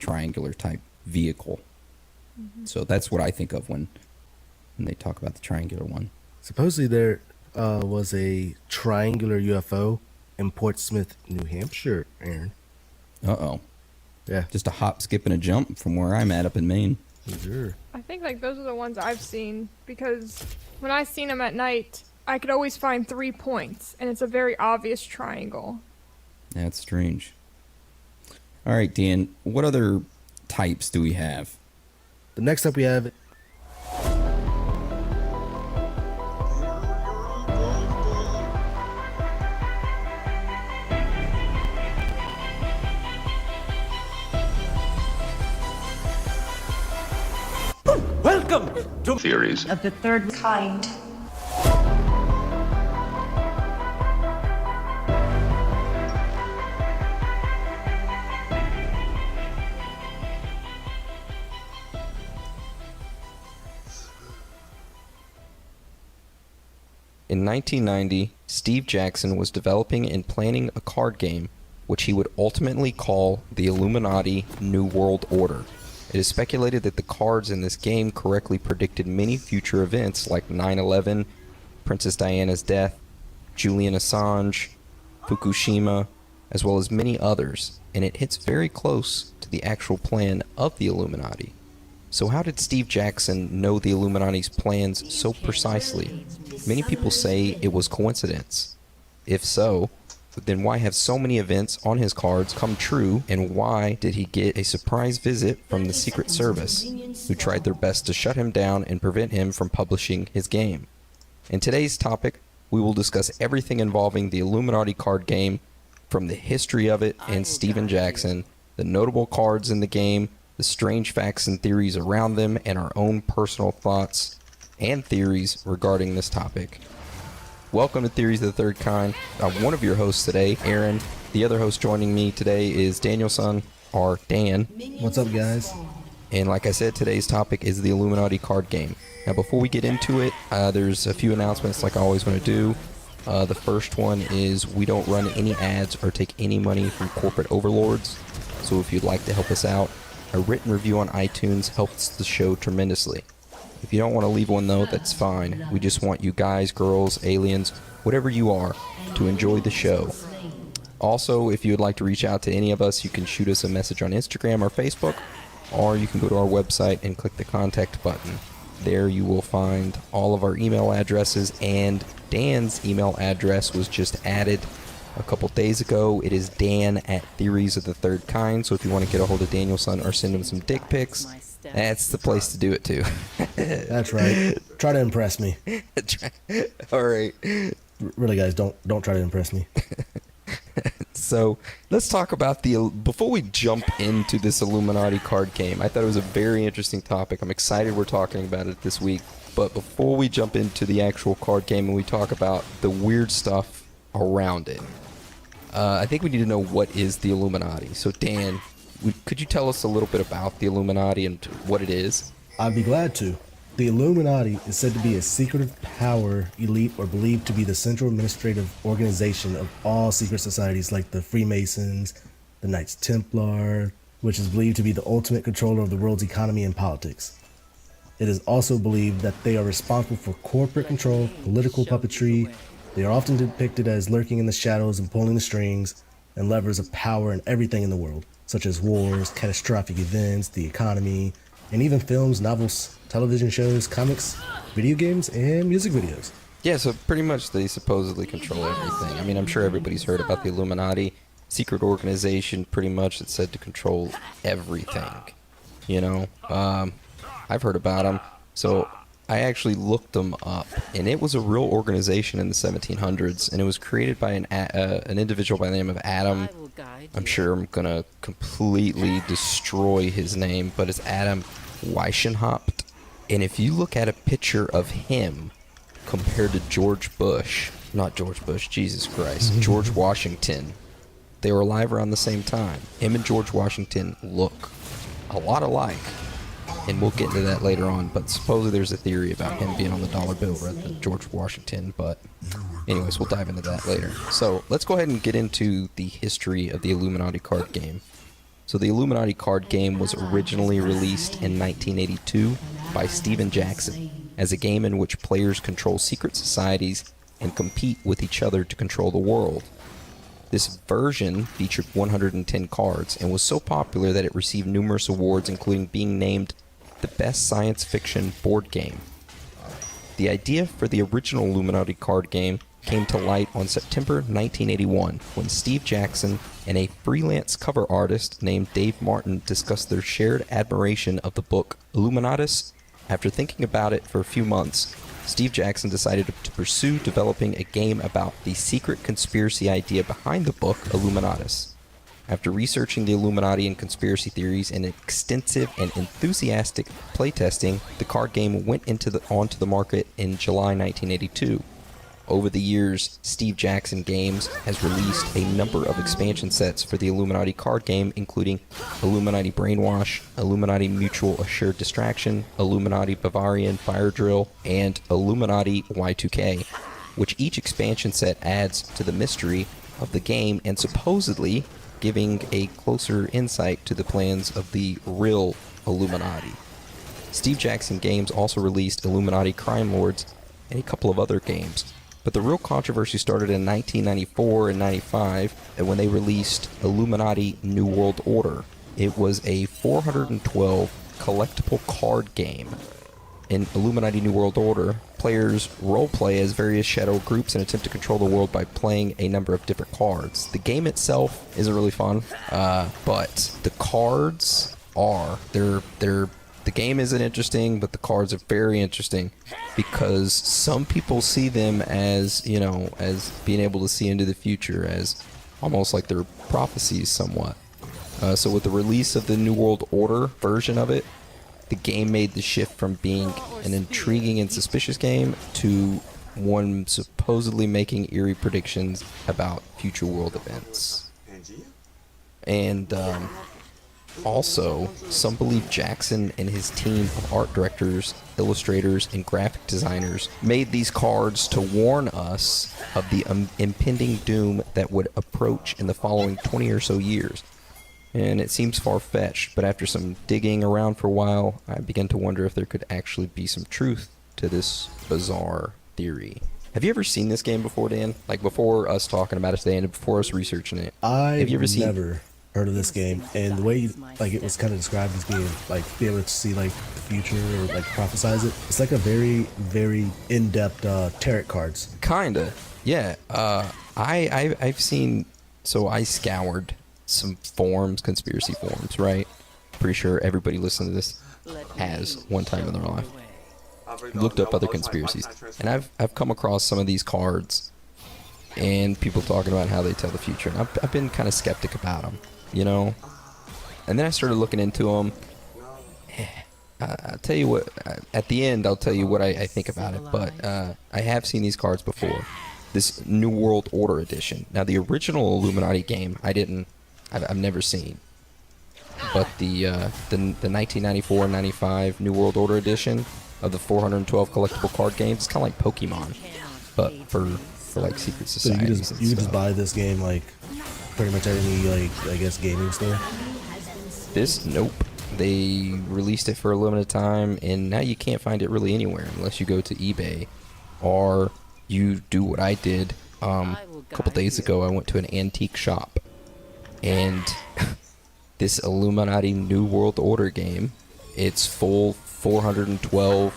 triangular type vehicle. So that's what I think of when they talk about the triangular one. Supposedly there was a triangular UFO in Portsmouth, New Hampshire, Aaron. Uh-oh. Yeah. Just a hop, skip, and a jump from where I'm at up in Maine. Sure. I think like those are the ones I've seen because when I seen them at night, I could always find 3 points, and it's a very obvious triangle. That's strange. All right, Dan, what other types do we have? The next up we have Welcome to theories of the third kind. In 1990, Steve Jackson was developing and planning a card game which he would ultimately call the Illuminati New World Order. It is speculated that the cards in this game correctly predicted many future events like 9/11, Princess Diana's death, Julian Assange, Fukushima, as well as many others, and it hits very close to the actual plan of the Illuminati. So how did Steve Jackson know the Illuminati's plans so precisely? Many people say it was coincidence. If so, then why have so many events on his cards come true, and why did he get a surprise visit from the Secret Service, who tried their best to shut him down and prevent him from publishing his game? In today's topic, we will discuss everything involving the Illuminati card game, from the history of it and Steven Jackson, the notable cards in the game, the strange facts and theories around them, and our own personal thoughts and theories regarding this topic. Welcome to Theories of the Third Kind. I'm one of your hosts today, Aaron. The other host joining me today is Danielson, or Dan. What's up, guys? And like I said, today's topic is the Illuminati card game. Now, before we get into it, there's a few announcements like I always want to do. The first one is we don't run any ads or take any money from corporate overlords. So if you'd like to help us out, a written review on iTunes helps the show tremendously. If you don't want to leave one though, that's fine. We just want you guys, girls, aliens, whatever you are, to enjoy the show. Also, if you would like to reach out to any of us, you can shoot us a message on Instagram or Facebook, or you can go to our website and click the contact button. There you will find all of our email addresses, and Dan's email address was just added a couple days ago. It is dan@theoriesofthethirdkind, so if you want to get a hold of Danielson or send him some dick pics, that's the place to do it too. That's right. Try to impress me. All right. Really, guys, don't try to impress me. So let's talk about before we jump into this Illuminati card game. I thought it was a very interesting topic. I'm excited we're talking about it this week. But before we jump into the actual card game and we talk about the weird stuff around it, I think we need to know what is the Illuminati. So Dan, could you tell us a little bit about the Illuminati and what it is? I'd be glad to. The Illuminati is said to be a secretive power elite or believed to be the central administrative organization of all secret societies like the Freemasons, the Knights Templar, which is believed to be the ultimate controller of the world's economy and politics. It is also believed that they are responsible for corporate control, political puppetry. They are often depicted as lurking in the shadows and pulling the strings and levers of power in everything in the world, such as wars, catastrophic events, the economy, and even films, novels, television shows, comics, video games, and music videos. Yeah, so pretty much they supposedly control everything. I mean, I'm sure everybody's heard about the Illuminati, secret organization pretty much that's said to control everything. You know, I've heard about them. So I actually looked them up, and it was a real organization in the 1700s, and it was created by an individual by the name of Adam. I'm sure I'm going to completely destroy his name, but it's Adam Weishaupt. And if you look at a picture of him compared to George Bush, not George Bush, Jesus Christ, George Washington, they were alive around the same time. Him and George Washington look a lot alike. And we'll get into that later on, but supposedly there's a theory about him being on the dollar bill rather than George Washington, but anyways, we'll dive into that later. So let's go ahead and get into the history of the Illuminati card game. So the Illuminati card game was originally released in 1982 by Steven Jackson as a game in which players control secret societies and compete with each other to control the world. This version featured 110 cards and was so popular that it received numerous awards, including being named the best science fiction board game. The idea for the original Illuminati card game came to light on September 1981 when Steve Jackson and a freelance cover artist named Dave Martin discussed their shared admiration of the book Illuminatus. After thinking about it for a few months, Steve Jackson decided to pursue developing a game about the secret conspiracy idea behind the book Illuminatus. After researching the Illuminati and conspiracy theories and extensive and enthusiastic playtesting, the card game went onto the market in July 1982. Over the years, Steve Jackson Games has released a number of expansion sets for the Illuminati card game, including Illuminati Brainwash, Illuminati Mutual Assured Distraction, Illuminati Bavarian Fire Drill, and Illuminati Y2K, which each expansion set adds to the mystery of the game and supposedly giving a closer insight to the plans of the real Illuminati. Steve Jackson Games also released Illuminati Crime Lords and a couple of other games. But the real controversy started in 1994 and 95 when they released Illuminati New World Order. It was a 412 collectible card game. In Illuminati New World Order, players roleplay as various shadow groups and attempt to control the world by playing a number of different cards. The game itself isn't really fun, but the cards are. The game isn't interesting, but the cards are very interesting because some people see them as, as being able to see into the future, as almost like they're prophecies somewhat. So with the release of the New World Order version of it, the game made the shift from being an intriguing and suspicious game to one supposedly making eerie predictions about future world events. And also, some believe Jackson and his team of art directors, illustrators, and graphic designers made these cards to warn us of the impending doom that would approach in the following 20 or so years. And it seems far-fetched, but after some digging around for a while, I began to wonder if there could actually be some truth to this bizarre theory. Have you ever seen this game before, Dan? Like before us talking about it today and before us researching it? I've never heard of this game, and the way it was kind of described as being be able to see the future or prophesize it. It's like a very, very in-depth tarot cards. Kinda, yeah. I've seen. So I scoured some forums, conspiracy forums, right? Pretty sure everybody listening to this has one time in their life. Looked up other conspiracies, and I've come across some of these cards and people talking about how they tell the future, and I've been kind of skeptic about them, and then I started looking into them. I'll tell you what, at the end I'll tell you what I think about it, but I have seen these cards before. This New World Order edition. Now the original Illuminati game I've never seen, but the 1994-95 New World Order edition of the 412 collectible card games, it's kind of like Pokemon, but for secret societies. So you can just buy this game pretty much at any I guess gaming store. Nope. They released it for a limited time, and now you can't find it really anywhere unless you go to eBay, or you do what I did. A couple days ago, I went to an antique shop, and this Illuminati New World Order game, its full 412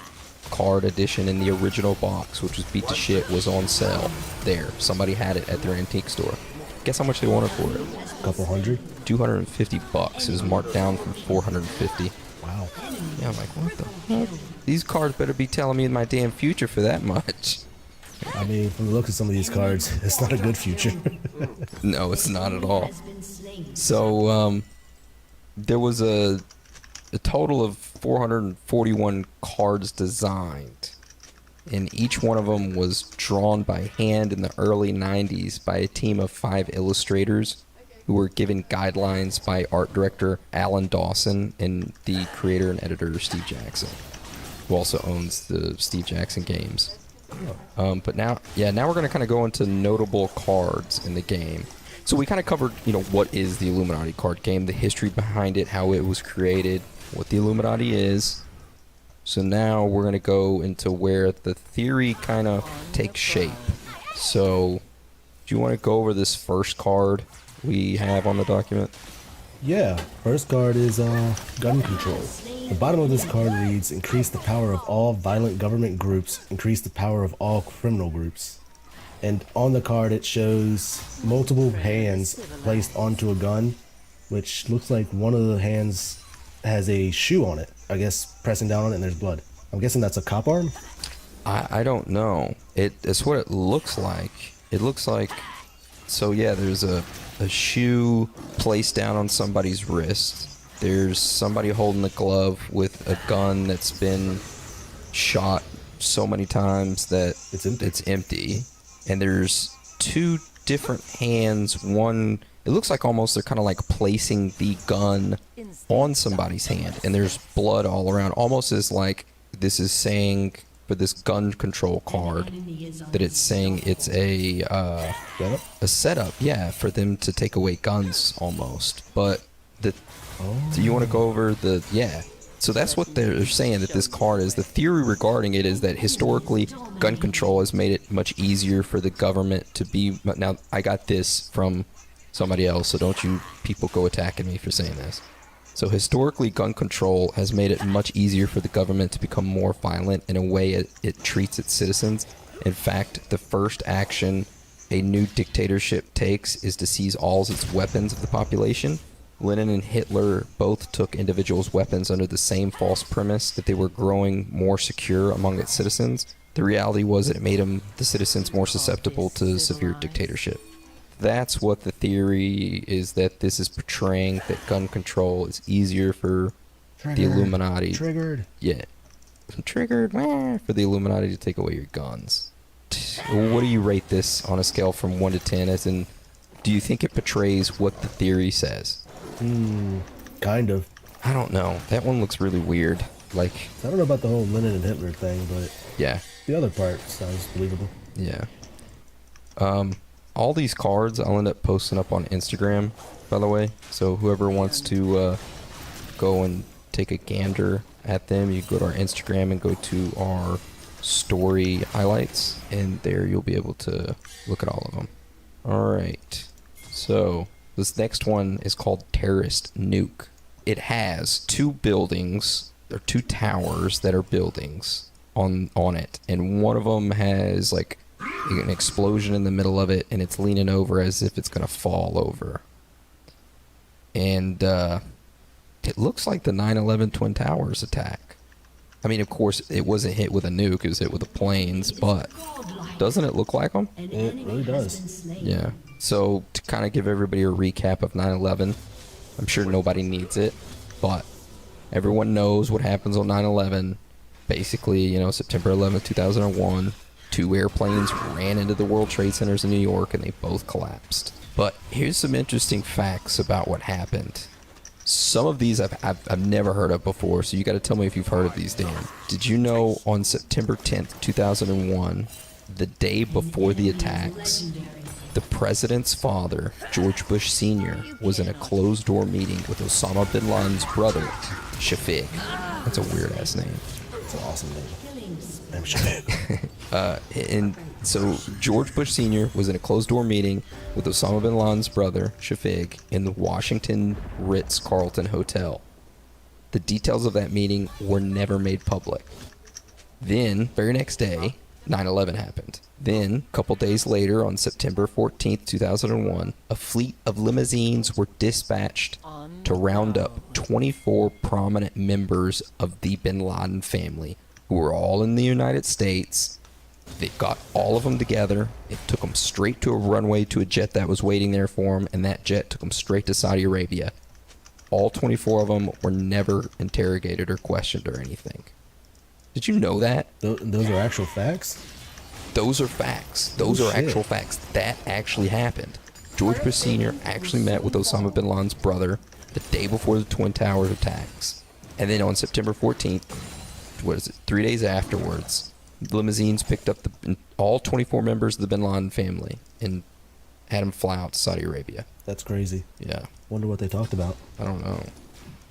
card edition in the original box, which was beat to shit, was on sale there. Somebody had it at their antique store. Guess how much they wanted for it? A couple hundred? $250. It was marked down from $450. Wow. Yeah, I'm like, what the heck? These cards better be telling me my damn future for that much. I mean, from the look of some of these cards, it's not a good future. No, it's not at all. So, there was a total of 441 cards designed, and each one of them was drawn by hand in the early 90s by a team of 5 illustrators who were given guidelines by art director Alan Dawson and the creator and editor Steve Jackson, who also owns the Steve Jackson Games. But now we're going to kind of go into notable cards in the game. So we kind of covered, what is the Illuminati card game, the history behind it, how it was created, what the Illuminati is. So now we're going to go into where the theory kind of takes shape. So, do you want to go over this first card we have on the document? Yeah, first card is gun control. The bottom of this card reads, increase the power of all violent government groups, increase the power of all criminal groups. And on the card it shows multiple hands placed onto a gun, which looks like one of the hands has a shoe on it. I guess pressing down on it and there's blood. I'm guessing that's a cop arm? I don't know. It's what it looks like. It looks like... So yeah, there's a shoe placed down on somebody's wrist. There's somebody holding a glove with a gun that's been shot so many times that it's empty. And there's two different hands. One, it looks like almost they're kind of like placing the gun on somebody's hand. And there's blood all around. Almost as like this is saying for this gun control card that it's saying it's a setup, yeah, for them to take away guns almost. But do you want to go over so that's what they're saying that this card is. The theory regarding it is that historically gun control has made it much easier for the government to be... Now, I got this from somebody else, so don't you people go attacking me for saying this. So historically, gun control has made it much easier for the government to become more violent in a way it treats its citizens. In fact, the first action a new dictatorship takes is to seize all its weapons of the population. Lenin and Hitler both took individuals' weapons under the same false premise that they were growing more secure among its citizens. The reality was that it made the citizens more susceptible to severe dictatorship. That's what the theory is, that this is portraying that gun control is easier for the Illuminati. Triggered. Yeah. Triggered for the Illuminati to take away your guns. What do you rate this on a scale from 1 to 10? As in, do you think it portrays what the theory says? Kind of. I don't know. That one looks really weird. Like, I don't know about the whole Lenin and Hitler thing, but yeah. The other part sounds believable. Yeah. All these cards I'll end up posting up on Instagram, by the way. So whoever wants to go and take a gander at them, you go to our Instagram and go to our story highlights, and there you'll be able to look at all of them. All right. So this next one is called Terrorist Nuke. It has two buildings, or two towers that are buildings on it, and one of them has like an explosion in the middle of it, and it's leaning over as if it's gonna fall over. And it looks like the 9/11 Twin Towers attack. I mean, of course, it wasn't hit with a nuke; it was hit with the planes. But doesn't it look like them? It really does. Yeah. So to kind of give everybody a recap of 9/11, I'm sure nobody needs it, but everyone knows what happens on 9/11. Basically, September 11th, 2001, two airplanes ran into the World Trade Centers in New York, and they both collapsed. But here's some interesting facts about what happened. Some of these I've never heard of before, so you got to tell me if you've heard of these, Dan. Did you know on September 10th, 2001, the day before the attacks, the president's father, George Bush Sr., was in a closed-door meeting with Osama bin Laden's brother, Shafiq. That's a weird-ass name. It's an awesome name. I'm Shafiq. And so George Bush Sr. was in a closed-door meeting with Osama bin Laden's brother, Shafiq, in the Washington Ritz-Carlton Hotel. The details of that meeting were never made public. Then, very next day, 9/11 happened. Then, a couple days later, on September 14th, 2001, a fleet of limousines were dispatched to round up 24 prominent members of the bin Laden family, who were all in the United States. They got all of them together. It took them straight to a runway to a jet that was waiting there for them, and that jet took them straight to Saudi Arabia. All 24 of them were never interrogated or questioned or anything. Did you know that? Those are actual facts? Those are facts. Those are shit. actual facts. That actually happened. George Bush Sr. actually met with Osama bin Laden's brother the day before the Twin Towers attacks. And then on September 14th, 3 days afterwards, limousines picked up all 24 members of the bin Laden family and had him fly out to Saudi Arabia. That's crazy. Yeah, Wonder what they talked about. I don't know.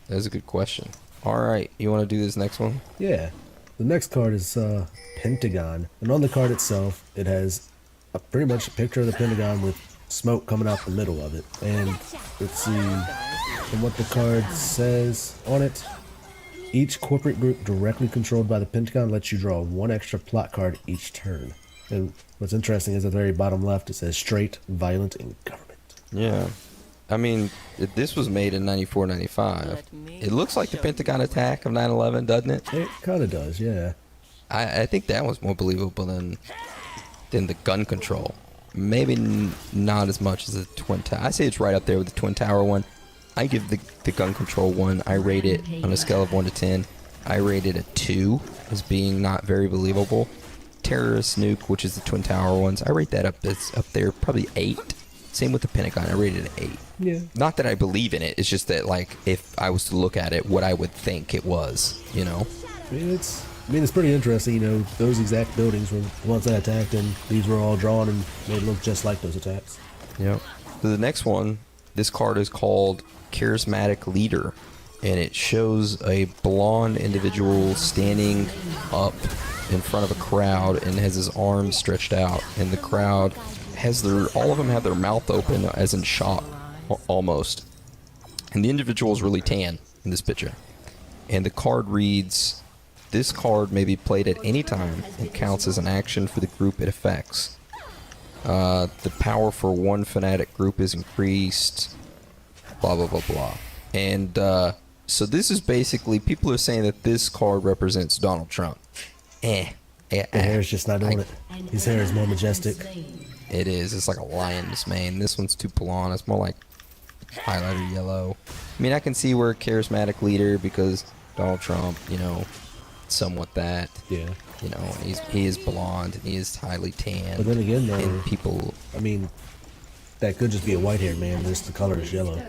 That's a good question. All right, you want to do this next one? Yeah. The next card is Pentagon. And on the card itself, it has pretty much a picture of the Pentagon with smoke coming out the middle of it. And let's see, from what the card says on it, each corporate group directly controlled by the Pentagon lets you draw one extra plot card each turn. And what's interesting is at the very bottom left, it says straight, violent, and government. Yeah. I mean, this was made in 94, 95. It looks like the Pentagon attack of 9/11, doesn't it? It kind of does, yeah. I think that was more believable than the gun control. Maybe not as much as the Twin Tower. I say it's right up there with the Twin Tower one. I give the gun control one, I rate it on a scale of 1 to 10. I rate it a 2 as being not very believable. Terrorist nuke, which is the Twin Tower ones, I rate that up there, probably 8. Same with the Pentagon, I rated it an 8. Yeah. Not that I believe in it, it's just that, like, if I was to look at it, what I would think it was, you know? I mean, it's pretty interesting, you know, those exact buildings were the ones that attacked, and these were all drawn and they look just like those attacks. Yep. So the next one, this card is called Charismatic Leader, and it shows a blonde individual standing up in front of a crowd and has his arms stretched out, and the crowd has all of them have their mouth open as in shock, almost. And the individual is really tan in this picture. And the card reads, this card may be played at any time and counts as an action for the group it affects. The power for one fanatic group is increased, blah, blah, blah, blah. And so this is basically, people are saying that this card represents Donald Trump. The hair's just not doing it. His hair is more majestic. It is. It's like a lion's mane. This one's too blonde. It's more like highlighter yellow. I mean, I can see where charismatic leader, because Donald Trump, you know, somewhat that. Yeah. You know, he is blonde and he is highly tan. But then again, though, and people, I mean, that could just be a white-haired man. Just the color is yellow.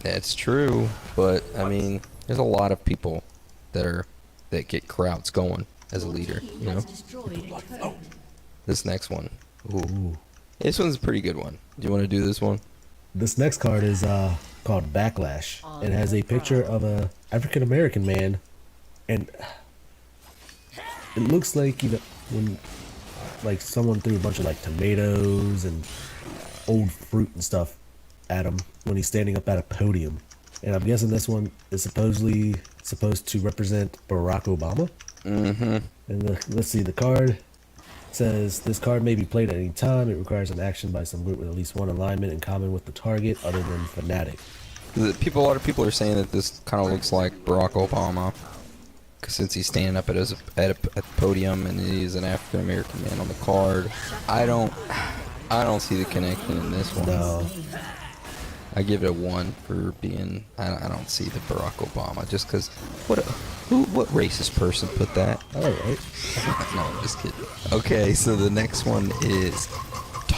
that's true. But I mean, there's a lot of people that get crowds going as a leader. You know. This next one. Ooh. This one's a pretty good one. Do you want to do this one? This next card is called Backlash. It has a picture of a African American man, and it looks like, you know, when like someone threw a bunch of like tomatoes and old fruit and stuff at him when he's standing up at a podium. And I'm guessing this one is supposed to represent Barack Obama. Mm-hmm. And let's see, the card says this card may be played at any time. It requires an action by some group with at least one alignment in common with the target other than fanatic. A lot of people are saying that this kind of looks like Barack Obama, cause since he's standing up at a podium and he's an African American man on the card. I don't see the connection in this one. No. I give it a 1 for being. I don't see the Barack Obama, just because. What racist person put that? All right. No, I'm just kidding. Okay, so the next one is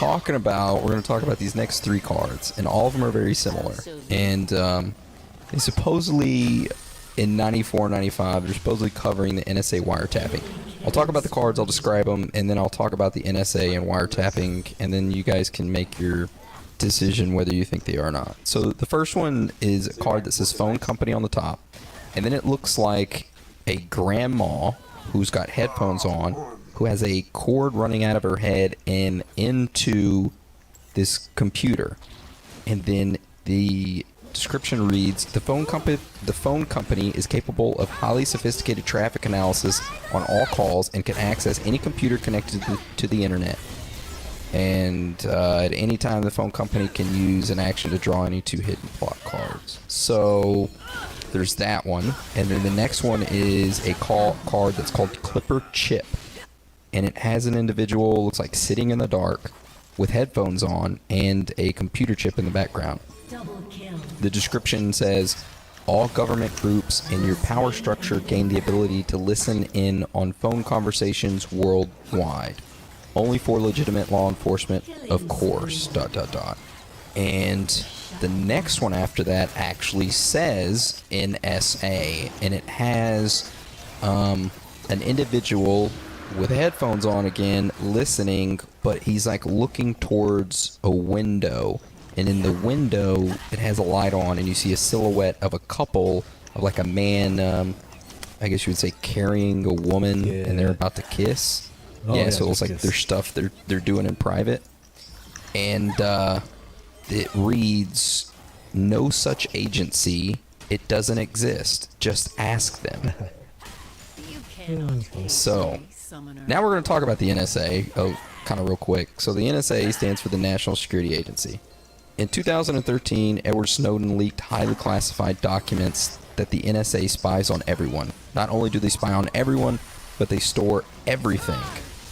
we're going to talk about these next 3 cards, and all of them are very similar. And they supposedly, in 94, 95, they're supposedly covering the NSA wiretapping. I'll talk about the cards, I'll describe them, and then I'll talk about the NSA and wiretapping, and then you guys can make your decision whether you think they are or not. So the first one is a card that says phone company on the top, and then it looks like a grandma who's got headphones on, who has a cord running out of her head and into this computer. And then the description reads, the phone company is capable of highly sophisticated traffic analysis on all calls and can access any computer connected to the internet. And at any time, the phone company can use an action to draw any 2 hidden plot cards. So there's that one. And then the next one is a card that's called Clipper Chip. And it has an individual, looks like sitting in the dark, with headphones on and a computer chip in the background. The description says, all government groups in your power structure gain the ability to listen in on phone conversations worldwide. Only for legitimate law enforcement, of course, ... And the next one after that actually says NSA, and it has an individual with headphones on again, listening, but he's like looking towards a window, and in the window it has a light on, and you see a silhouette of a couple, of like a man, I guess you would say carrying a woman, and they're about to kiss. Oh, yeah, yeah, so it's like kiss. their stuff they're doing in private, and it reads, "No such agency. It doesn't exist. Just ask them." So now we're going to talk about the NSA. Oh, kind of real quick. So the NSA stands for the National Security Agency. In 2013, Edward Snowden leaked highly classified documents that the NSA spies on everyone. Not only do they spy on everyone, but they store everything.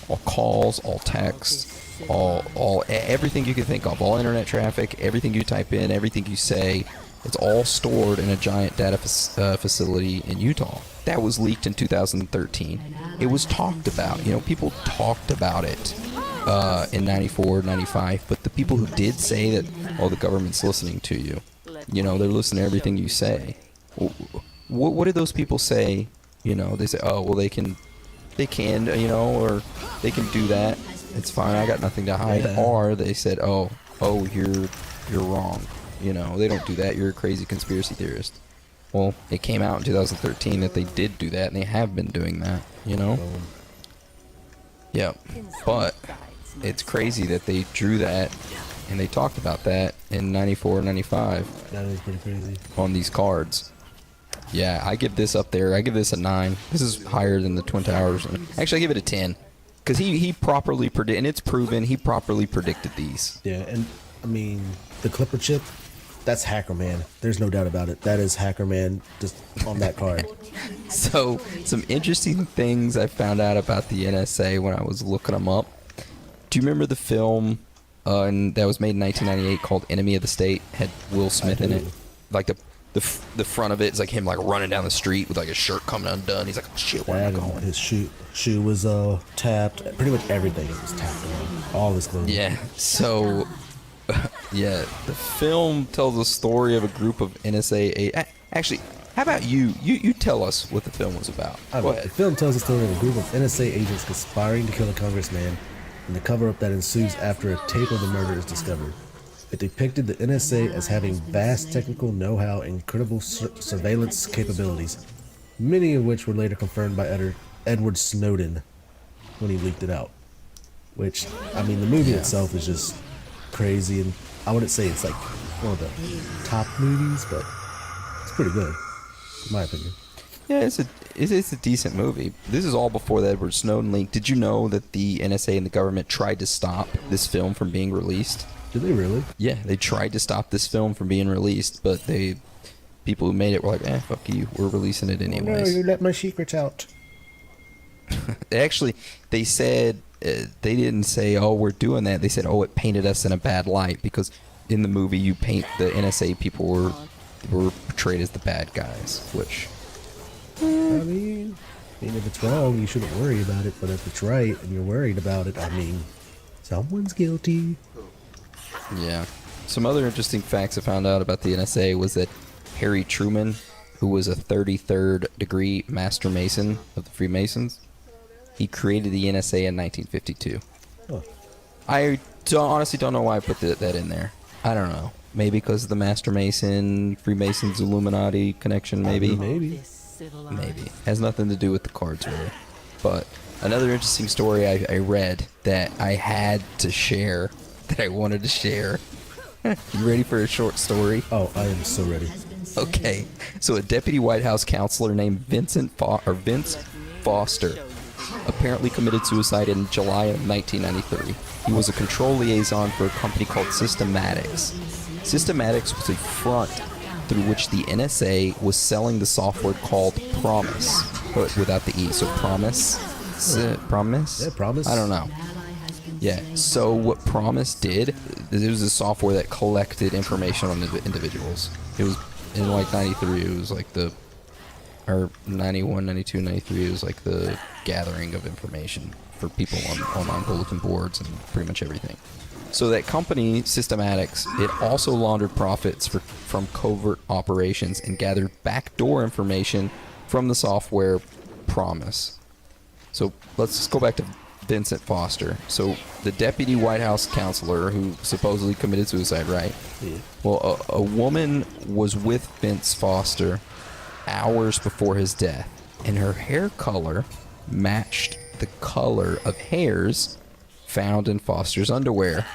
All calls, all texts, everything you can think of, all internet traffic, everything you type in, everything you say, it's all stored in a giant data facility in Utah. That was leaked in 2013. It was talked about. You know, people talked about it in 94, 95, but the people who did say that, oh, the government's listening to you, you know, they're listening to everything you say. What did those people say? You know, they say, oh, well, they can, you know, or they can do that. It's fine. I got nothing to hide. Yeah. Or they said, oh, you're wrong. You know, they don't do that. You're a crazy conspiracy theorist. Well, it came out in 2013 that they did do that, and they have been doing that, you know? Yeah, but it's crazy that they drew that, and they talked about that in 94, 95 That is pretty crazy. on these cards. Yeah, I give this up there. I give this a 9. This is higher than the Twin Towers. Actually, I give it a 10. Because he properly predicted, and it's proven, he properly predicted these. Yeah, and I mean, the Clipper chip, that's Hacker Man. There's no doubt about it. That is Hacker Man just on that card. So, some interesting things I found out about the NSA when I was looking them up. Do you remember the film that was made in 1998 called Enemy of the State? Had Will Smith in it. Like the front of it is like him like running down the street with like his shirt coming undone. He's like, oh, shit, where am I That and going? his shoe was tapped. Pretty much everything was tapped on. All his clothes. Yeah, so, yeah, the film tells a story of a group of NSA. Actually, how about you tell us what the film was about? Go The ahead. film tells the story of a group of NSA agents conspiring to kill a congressman and the cover-up that ensues after a tape of the murder is discovered. It depicted the NSA as having vast technical know-how and incredible surveillance capabilities, many of which were later confirmed by Edward Snowden when he leaked it out. Which, I mean, the movie itself is just crazy, and I wouldn't say it's like one of the top movies, but it's pretty good, in my opinion. Yeah, it's a decent movie. This is all before the Edward Snowden leak. Did you know that the NSA and the government tried to stop this film from being released? Did they really? Yeah, they tried to stop this film from being released, but people who made it were like, fuck you, we're releasing it anyways. No, you let my secrets out. Actually, they said, they didn't say, oh, we're doing that. They said, oh, it painted us in a bad light, because in the movie you paint the NSA people were portrayed as the bad guys, which... I mean, if it's wrong, you shouldn't worry about it. But if it's right and you're worried about it, I mean, someone's guilty. Yeah. Some other interesting facts I found out about the NSA was that Harry Truman, who was a 33rd degree Master Mason of the Freemasons, he created the NSA in 1952. Oh. I honestly don't know why I put that in there. I don't know. Maybe because of the Master Mason, Freemasons, Illuminati connection, maybe. Maybe. Maybe. Has nothing to do with the cards, really. But another interesting story I read that I had to share, that I wanted to share. You ready for a short story? Oh, I am so ready. Okay. So a deputy White House counselor named Vince Foster apparently committed suicide in July of 1993. He was a control liaison for a company called Systematics. Systematics was a front through which the NSA was selling the software called Promise, but without the E. So Promise? Promise? Yeah, Promise. I don't know. Yeah, so what Promise did, it was a software that collected information on individuals. It was in like 93, it was like or 91, 92, 93, it was like the gathering of information for people on online bulletin boards and pretty much everything. So that company, Systematics, it also laundered profits from covert operations and gathered backdoor information from the software Promise. So let's just go back to Vincent Foster. So the deputy White House counselor who supposedly committed suicide, right? Yeah. Well, a woman was with Vince Foster hours before his death, and her hair color matched the color of hairs found in Foster's underwear.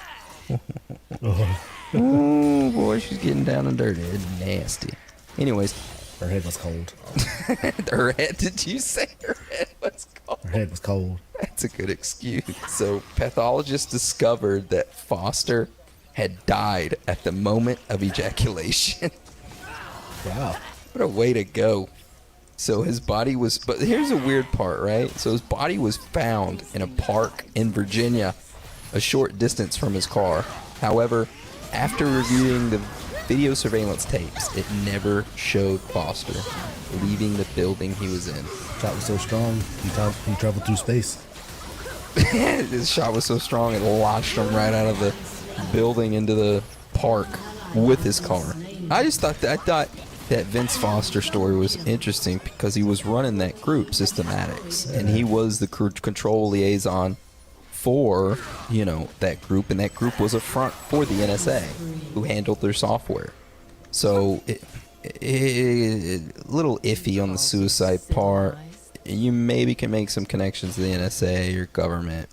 Oh boy, she's getting down and dirty. It's nasty. Anyways, Her head was cold. her head, did you say her head was cold? Her head was cold. That's a good excuse. So pathologists discovered that Foster had died at the moment of ejaculation. Wow. What a way to go. So his body was, but here's a weird part, right? So his body was found in a park in Virginia, a short distance from his car. However, after reviewing the video surveillance tapes, it never showed Foster leaving the building he was in. Shot was so strong, he traveled through space. His shot was so strong it launched him right out of the building into the park with his car. I thought that Vince Foster story was interesting because he was running that group, Systematics, and he was the control liaison for, you know, that group, and that group was a front for the NSA, who handled their software. So, a little iffy on the suicide part. You maybe can make some connections to the NSA or government.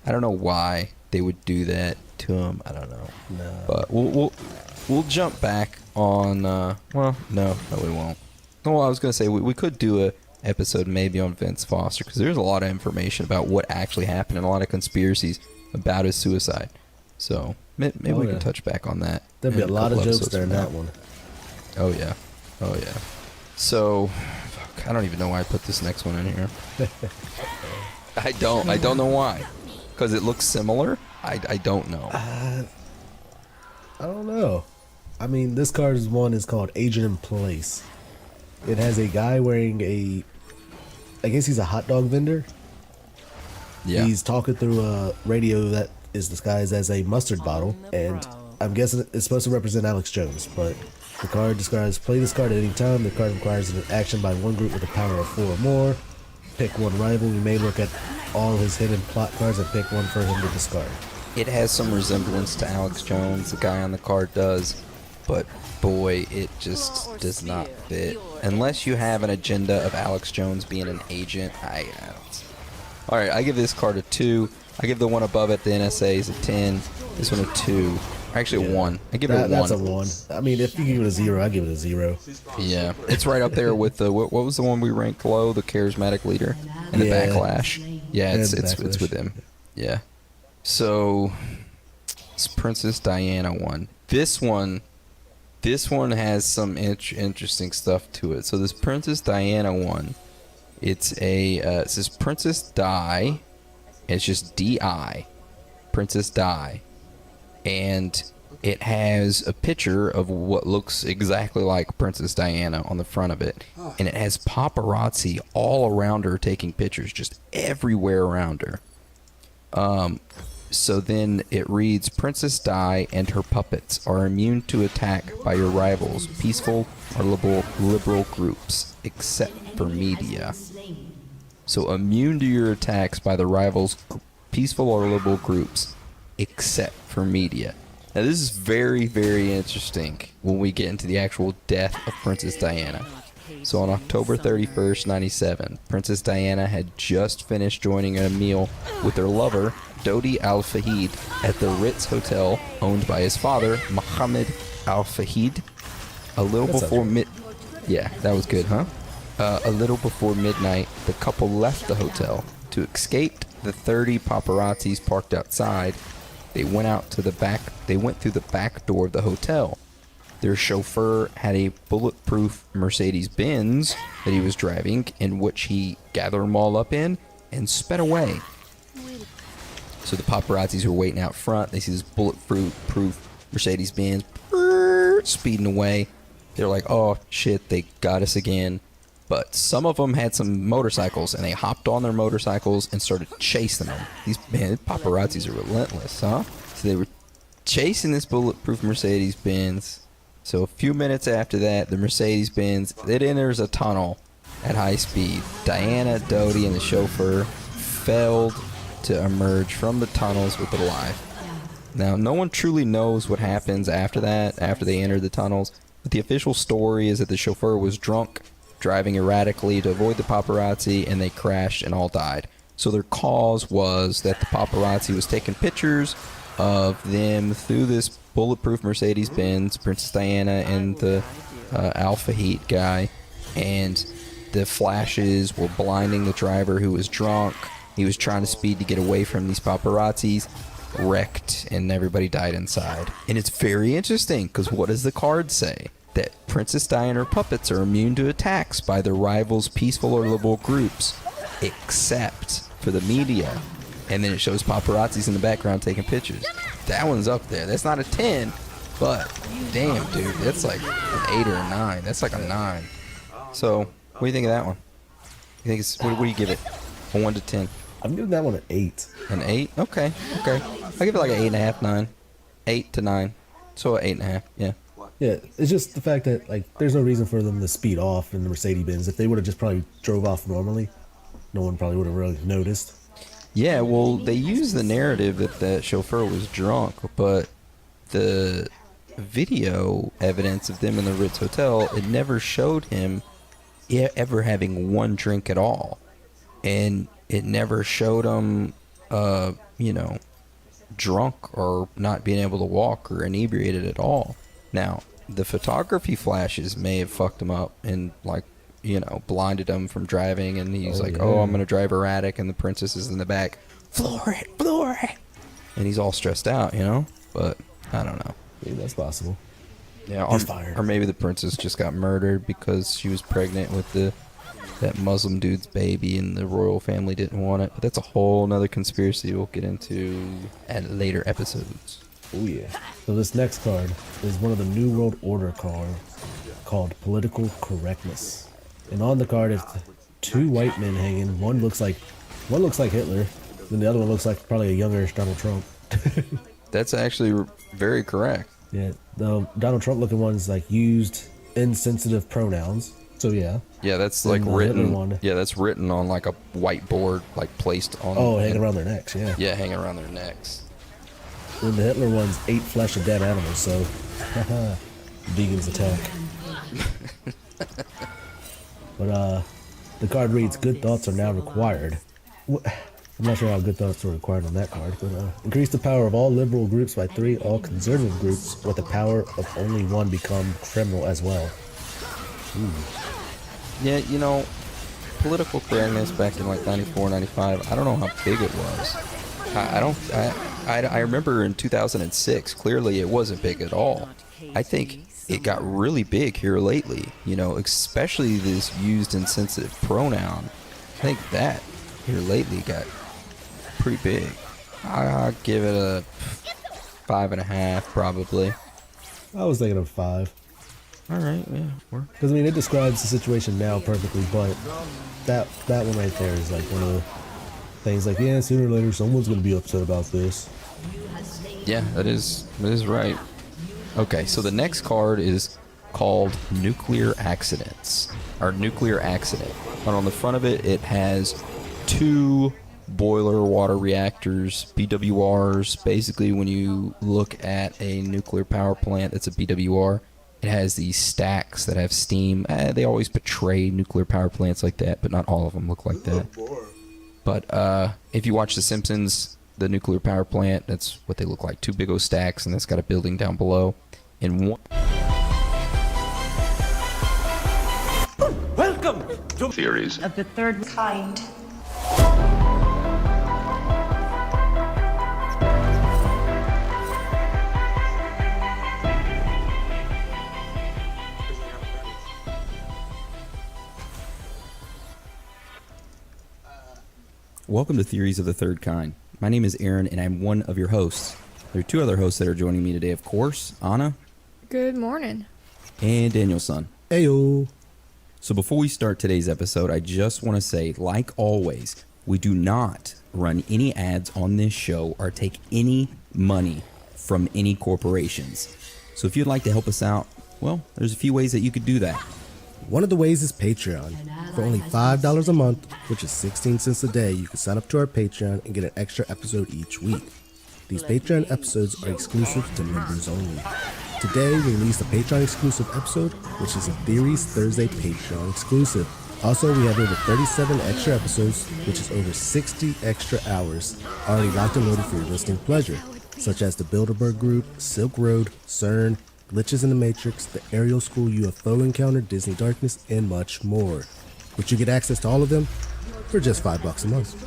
I don't know why they would do that to him. I don't know. No. But we'll jump back on. Well, no, we won't. Well, I was gonna say we could do a episode maybe on Vince Foster because there's a lot of information about what actually happened and a lot of conspiracies about his suicide. So maybe we can touch back on that. There'd be in a lot of couple jokes episodes there in from that now. one. Oh yeah. So fuck, I don't even know why I put this next one in here. I don't know why. Because it looks similar. I don't know. I don't know. I mean, this card's one is called Agent in Place. It has a guy wearing I guess he's a hot dog vendor. Yeah. He's talking through a radio that is disguised as a mustard bottle, and I'm guessing it's supposed to represent Alex Jones, but the card describes play this card at any time. The card requires an action by one group with a power of 4 or more. Pick one rival. You may look at all his hidden plot cards and pick one for him to discard. It has some resemblance to Alex Jones, the guy on the card does, but boy, it just does not fit. Unless you have an agenda of Alex Jones being an agent, I don't. Alright, I give this card a 2. I give the one above it, the NSA's a 10. This one a 2. Actually, a 1. I give it a 1. That's a 1. I mean, if you give it a 0, I give it a 0. Yeah, it's right up there with the what was the one we ranked low, the charismatic leader and the Yeah. backlash. Yeah, And it's Backlash. with him. Yeah. So it's Princess Diana one. This one has some interesting stuff to it. So this Princess Diana one, it says Princess Di. It's just DI, Princess Di, and it has a picture of what looks exactly like Princess Diana on the front of it, and it has paparazzi all around her taking pictures, just everywhere around her. So then it reads, Princess Di and her puppets are immune to attack by your rivals, peaceful or liberal groups, except for media. So immune to your attacks by the rivals, peaceful or liberal groups, except for media. Now this is very, very interesting when we get into the actual death of Princess Diana. So on October 31st, 97, Princess Diana had just finished joining a meal with her lover, Dodi Al-Fahid, at the Ritz Hotel owned by his father, Mohammed Al-Fahid. A little before Yeah, that was good, huh? A little before midnight, the couple left the hotel. To escape the 30 paparazzis parked outside, they went through the back door of the hotel. Their chauffeur had a bulletproof Mercedes-Benz that he was driving, in which he gathered them all up in and sped away. So the paparazzis were waiting out front. They see this bulletproof Mercedes-Benz speeding away. They're like, oh shit, they got us again. But some of them had some motorcycles, and they hopped on their motorcycles and started chasing them. These paparazzis are relentless, huh? So they were chasing this bulletproof Mercedes-Benz. So a few minutes after that, the Mercedes-Benz, it enters a tunnel, at high speed. Diana, Dodie, and the chauffeur failed to emerge from the tunnels with it alive. Now, no one truly knows what happens after that, after they entered the tunnels, but the official story is that the chauffeur was drunk, driving erratically to avoid the paparazzi, and they crashed and all died. So their cause was that the paparazzi was taking pictures of them through this bulletproof Mercedes-Benz, Princess Diana and the Alpha Heat guy, and the flashes were blinding the driver who was drunk. He was trying to speed to get away from these paparazzis, wrecked, and everybody died inside. And it's very interesting, because what does the card say? That Princess Diana and her puppets are immune to attacks by their rivals' peaceful or liberal groups, except for the media. And then it shows paparazzis in the background taking pictures. That one's up there. That's not a 10, but damn, dude, that's like an 8 or a 9. That's like a 9. So, what do you think of that one? You think it's, what do you give it? A 1 to 10? I'm giving that one an 8. An 8? Okay, okay. I'll give it like an 8.5, 9. 8 to 9. So an 8.5, yeah. Yeah, it's just the fact that, like, there's no reason for them to speed off in the Mercedes-Benz. If they would have just probably drove off normally, no one probably would have really noticed. Yeah, well, they use the narrative that the chauffeur was drunk, but the video evidence of them in the Ritz Hotel, it never showed him ever having one drink at all. And it never showed him, you know, drunk or not being able to walk or inebriated at all. Now, the photography flashes may have fucked him up and, like, you know, blinded him from driving, and he's like, oh, I'm gonna drive erratic, and the princess is in the back, floor it, and he's all stressed out, you know. But I don't know. Maybe that's possible. Yeah, He's fired. Or maybe the princess just got murdered because she was pregnant with that Muslim dude's baby, and the royal family didn't want it. But that's a whole nother conspiracy we'll get into at later episodes. Oh yeah. So this next card is one of the New World Order cards called Political Correctness. And on the card is two white men hanging. One looks like Hitler, then the other one looks like probably a younger Donald Trump. That's actually very correct. Yeah, the Donald Trump looking one's like used insensitive pronouns. So yeah. Yeah, that's Then like the written. Hitler one. Yeah, that's written on like a whiteboard, like placed on. Oh, hanging around their necks, yeah. Yeah, hanging around their necks. Then the Hitler one's ate flesh of dead animals, so vegans attack. But the card reads, good thoughts are now required. I'm not sure how good thoughts are required on that card, but increase the power of all liberal groups by 3, all conservative groups with the power of only 1 become criminal as well. Ooh. Yeah, you know, political correctness back in like 94, 95, I don't know how big it was. I remember in 2006, clearly it wasn't big at all. I think it got really big here lately, you know, especially this used insensitive pronoun. I think that here lately got pretty big. I'll give it a 5.5 probably. I was thinking of 5. All right, yeah. Because, I mean, it describes the situation now perfectly, but that one right there is like one of the things like, yeah, sooner or later someone's going to be upset about this. Yeah, that is right. Okay, so the next card is called Nuclear Accidents, or Nuclear Accident. And on the front of it, it has 2 boiler water reactors, BWRs. Basically, when you look at a nuclear power plant that's a BWR, it has these stacks that have steam. They always portray nuclear power plants like that, but not all of them look like that. But if you watch The Simpsons, the nuclear power plant, that's what they look like. 2 big old stacks, and that's got a building down below. And one... Welcome to theories of the third kind. Welcome to Theories of the Third Kind. My name is Aaron, and I'm one of your hosts. There are 2 other hosts that are joining me today, of course, Anna Good morning. and Danielson. Ayo. So before we start today's episode, I just want to say, like always, we do not run any ads on this show or take any money from any corporations. So if you'd like to help us out, well, there's a few ways that you could do that. One of the ways is Patreon. For only $5 a month, which is 16 cents a day, you can sign up to our Patreon and get an extra episode each week. These Patreon episodes are exclusive to members only. Today, we released a Patreon exclusive episode, which is a Theories Thursday Patreon exclusive. Also, we have over 37 extra episodes, which is over 60 extra hours, already locked and loaded for your listening pleasure, such as the Bilderberg Group, Silk Road, CERN, Glitches in the Matrix, the Aerial School UFO Encounter, Disney Darkness, and much more. But you get access to all of them for just $5 a month.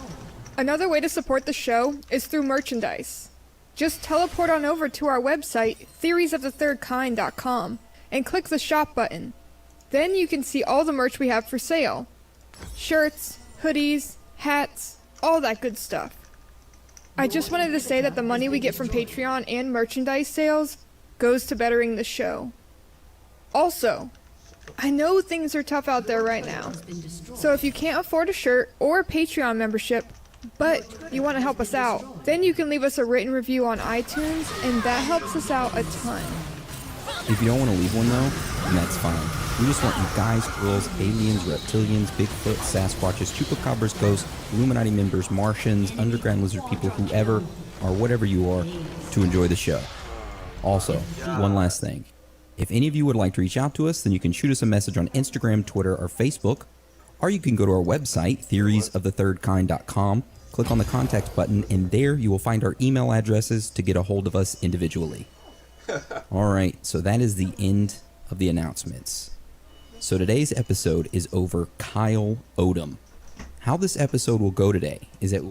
Another way to support the show is through merchandise. Just teleport on over to our website, theoriesofthethirdkind.com, and click the shop button. Then you can see all the merch we have for sale. Shirts, hoodies, hats, all that good stuff. I just wanted to say that the money we get from Patreon and merchandise sales goes to bettering the show. Also, I know things are tough out there right now, so if you can't afford a shirt or a Patreon membership, but you want to help us out, then you can leave us a written review on iTunes, and that helps us out a ton. If you don't want to leave one though, then that's fine. We just want you guys, girls, aliens, reptilians, Bigfoot, Sasquatches, Chupacabras, ghosts, Illuminati members, Martians, underground lizard people, whoever or whatever you are, to enjoy the show. Also, one last thing. If any of you would like to reach out to us, then you can shoot us a message on Instagram, Twitter, or Facebook, or you can go to our website, theoriesofthethirdkind.com, click on the contact button, and there you will find our email addresses to get a hold of us individually. Alright, so that is the end of the announcements. So today's episode is over Kyle Odom. How this episode will go today is that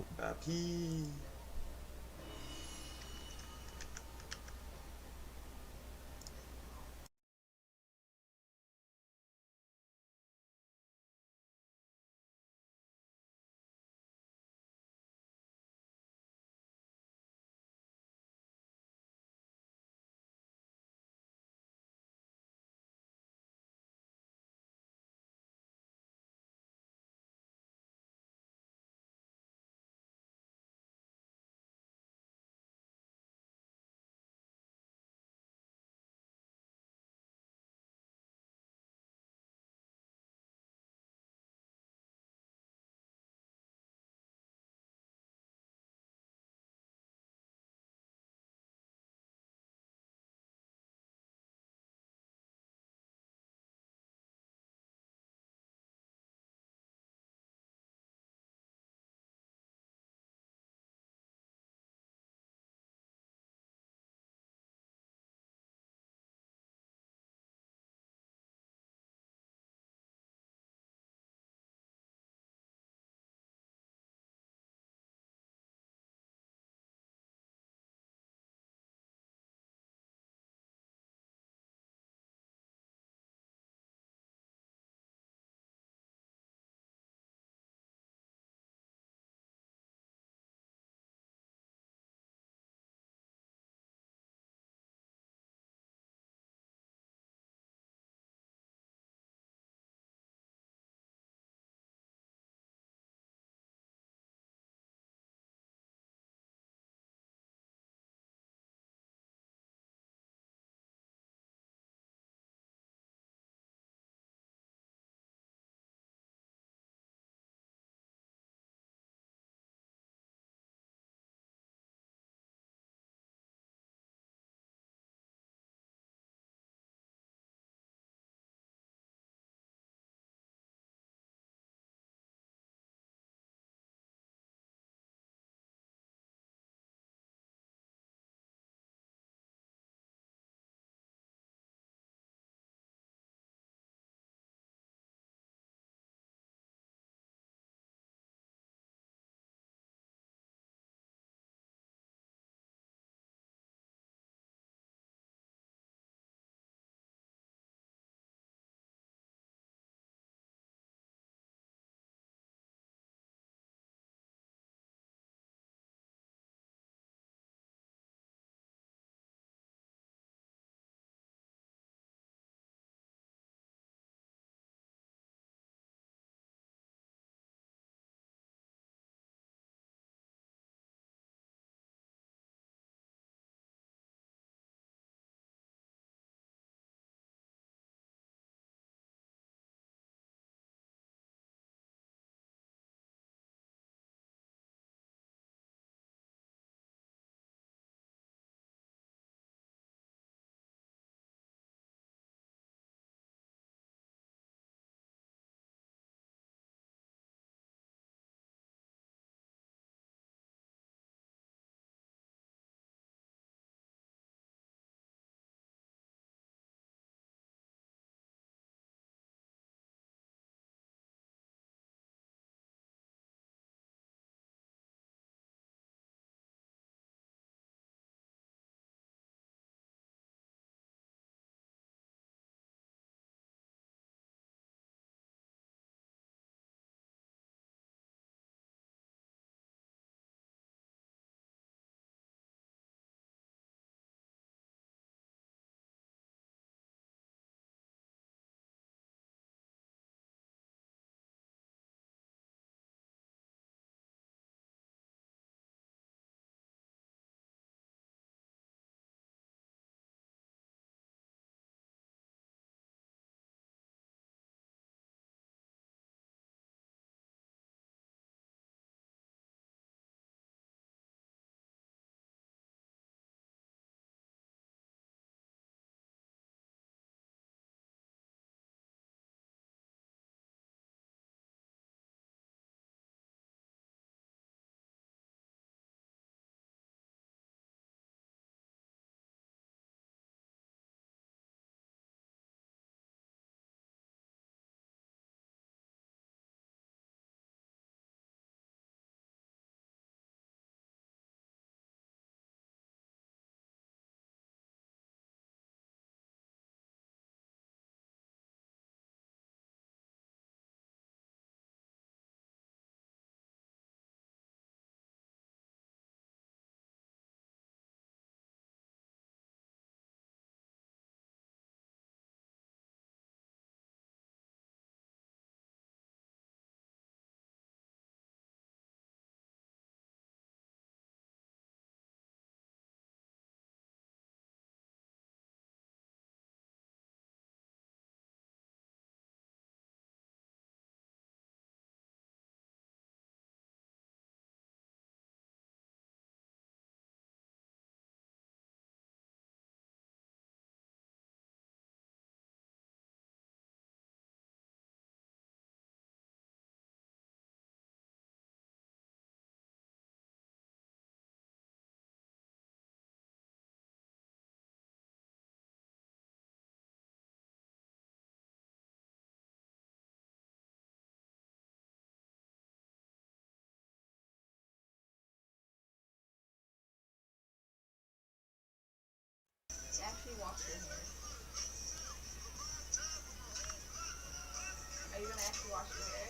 Are you gonna actually wash your hair?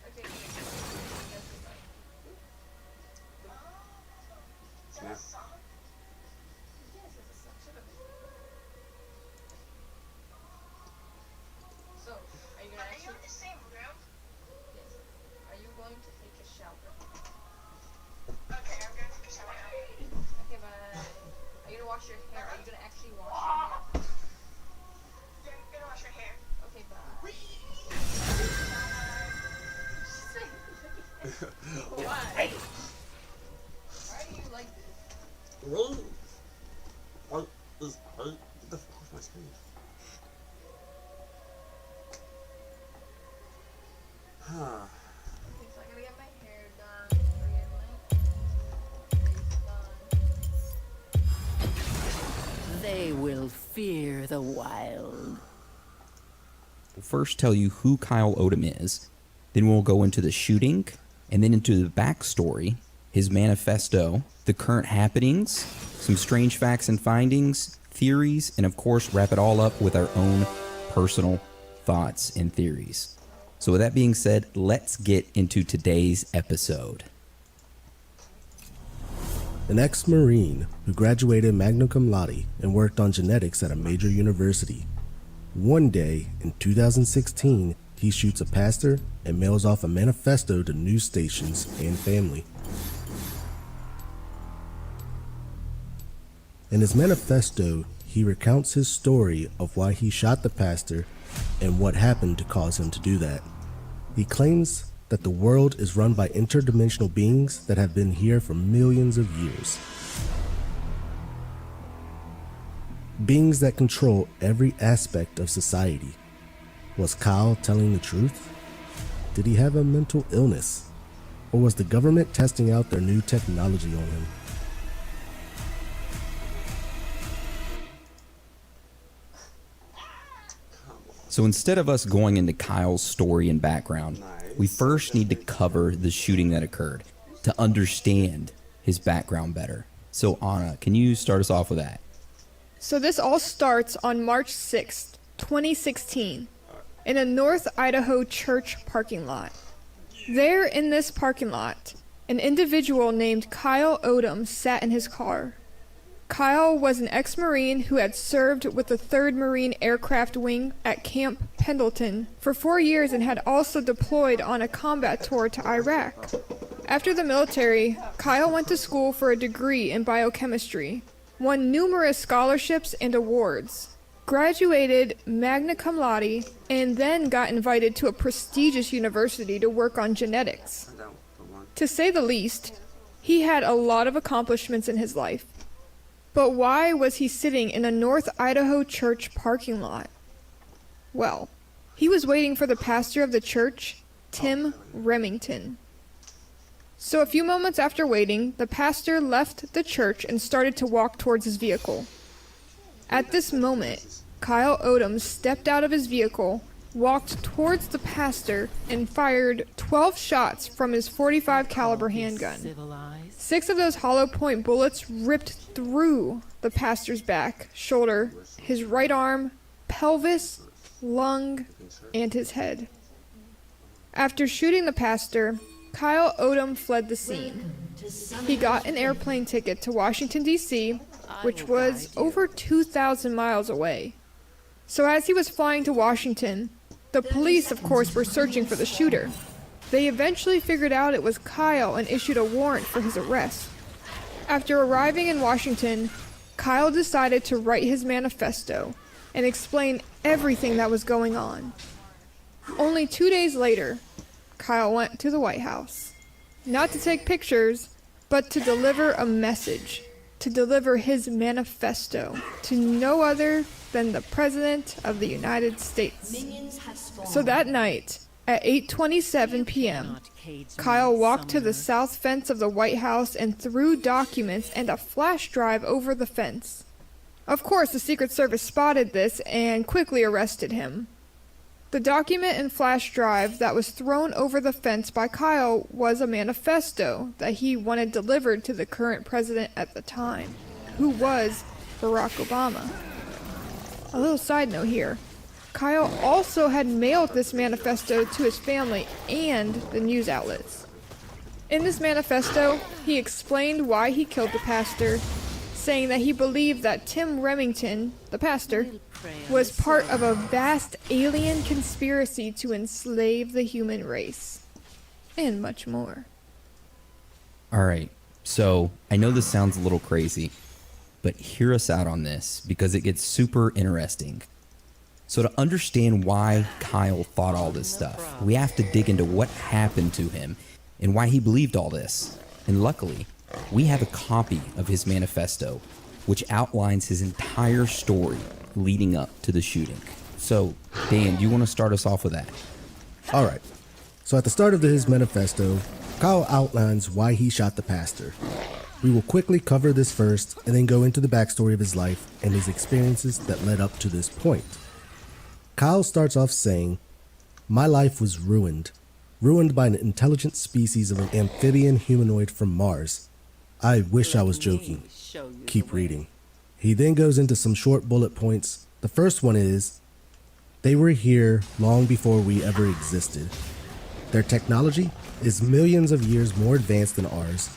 Okay. Yeah. So, are you gonna actually? Yes. Are you going to take a shower? Okay, I'm going to take a shower. Okay, but are you gonna wash your hair? Are you gonna actually wash your hair? Yeah, I'm gonna wash your hair. Okay, bye. Why? Why do you like this? What the fuck was my screen? Huh. Okay, so I gotta get my hair done. I gotta get my face done. They will fear the wild. We'll first tell you who Kyle Odom is, then we'll go into the shooting, and then into the backstory, his manifesto, the current happenings, some strange facts and findings, theories, and of course wrap it all up with our own personal thoughts and theories. So with that being said, let's get into today's episode. An ex-Marine who graduated magna cum laude and worked on genetics at a major university. One day in 2016, he shoots a pastor and mails off a manifesto to news stations and family. In his manifesto, he recounts his story of why he shot the pastor and what happened to cause him to do that. He claims that the world is run by interdimensional beings that have been here for millions of years. Beings that control every aspect of society. Was Kyle telling the truth? Did he have a mental illness? Or was the government testing out their new technology on him? So instead of us going into Kyle's story and background, we first need to cover the shooting that occurred to understand his background better. So Anna, can you start us off with that? So this all starts on March 6th, 2016, in a North Idaho church parking lot. There in this parking lot, an individual named Kyle Odom sat in his car. Kyle was an ex-Marine who had served with the 3rd Marine Aircraft Wing at Camp Pendleton for 4 years and had also deployed on a combat tour to Iraq. After the military, Kyle went to school for a degree in biochemistry, won numerous scholarships and awards, graduated magna cum laude, and then got invited to a prestigious university to work on genetics. To say the least, he had a lot of accomplishments in his life. But why was he sitting in a North Idaho church parking lot? Well, he was waiting for the pastor of the church, Tim Remington. So a few moments after waiting, the pastor left the church and started to walk towards his vehicle. At this moment, Kyle Odom stepped out of his vehicle, walked towards the pastor, and fired 12 shots from his .45 caliber handgun. 6 of those hollow point bullets ripped through the pastor's back, shoulder, his right arm, pelvis, lung, and his head. After shooting the pastor, Kyle Odom fled the scene. He got an airplane ticket to Washington, D.C., which was over 2,000 miles away. So as he was flying to Washington, the police, of course, were searching for the shooter. They eventually figured out it was Kyle and issued a warrant for his arrest. After arriving in Washington, Kyle decided to write his manifesto and explain everything that was going on. Only 2 days later, Kyle went to the White House. Not to take pictures, but to deliver a message, to deliver his manifesto to no other than the President of the United States. So that night, at 8:27 p.m., Kyle walked to the south fence of the White House and threw documents and a flash drive over the fence. Of course, the Secret Service spotted this and quickly arrested him. The document and flash drive that was thrown over the fence by Kyle was a manifesto that he wanted delivered to the current president at the time, who was Barack Obama. A little side note here. Kyle also had mailed this manifesto to his family and the news outlets. In this manifesto, he explained why he killed the pastor, saying that he believed that Tim Remington, the pastor, was part of a vast alien conspiracy to enslave the human race. And much more. Alright, so I know this sounds a little crazy, but hear us out on this because it gets super interesting. So to understand why Kyle thought all this stuff, we have to dig into what happened to him and why he believed all this. And luckily, we have a copy of his manifesto, which outlines his entire story leading up to the shooting. So, Dan, do you want to start us off with that? All right. So at the start of his manifesto, Kyle outlines why he shot the pastor. We will quickly cover this first and then go into the backstory of his life and his experiences that led up to this point. Kyle starts off saying, "My life was ruined by an intelligent species of an amphibian humanoid from Mars. I wish I was joking. Keep reading." He then goes into some short bullet points. The first one is, "They were here long before we ever existed. Their technology is millions of years more advanced than ours.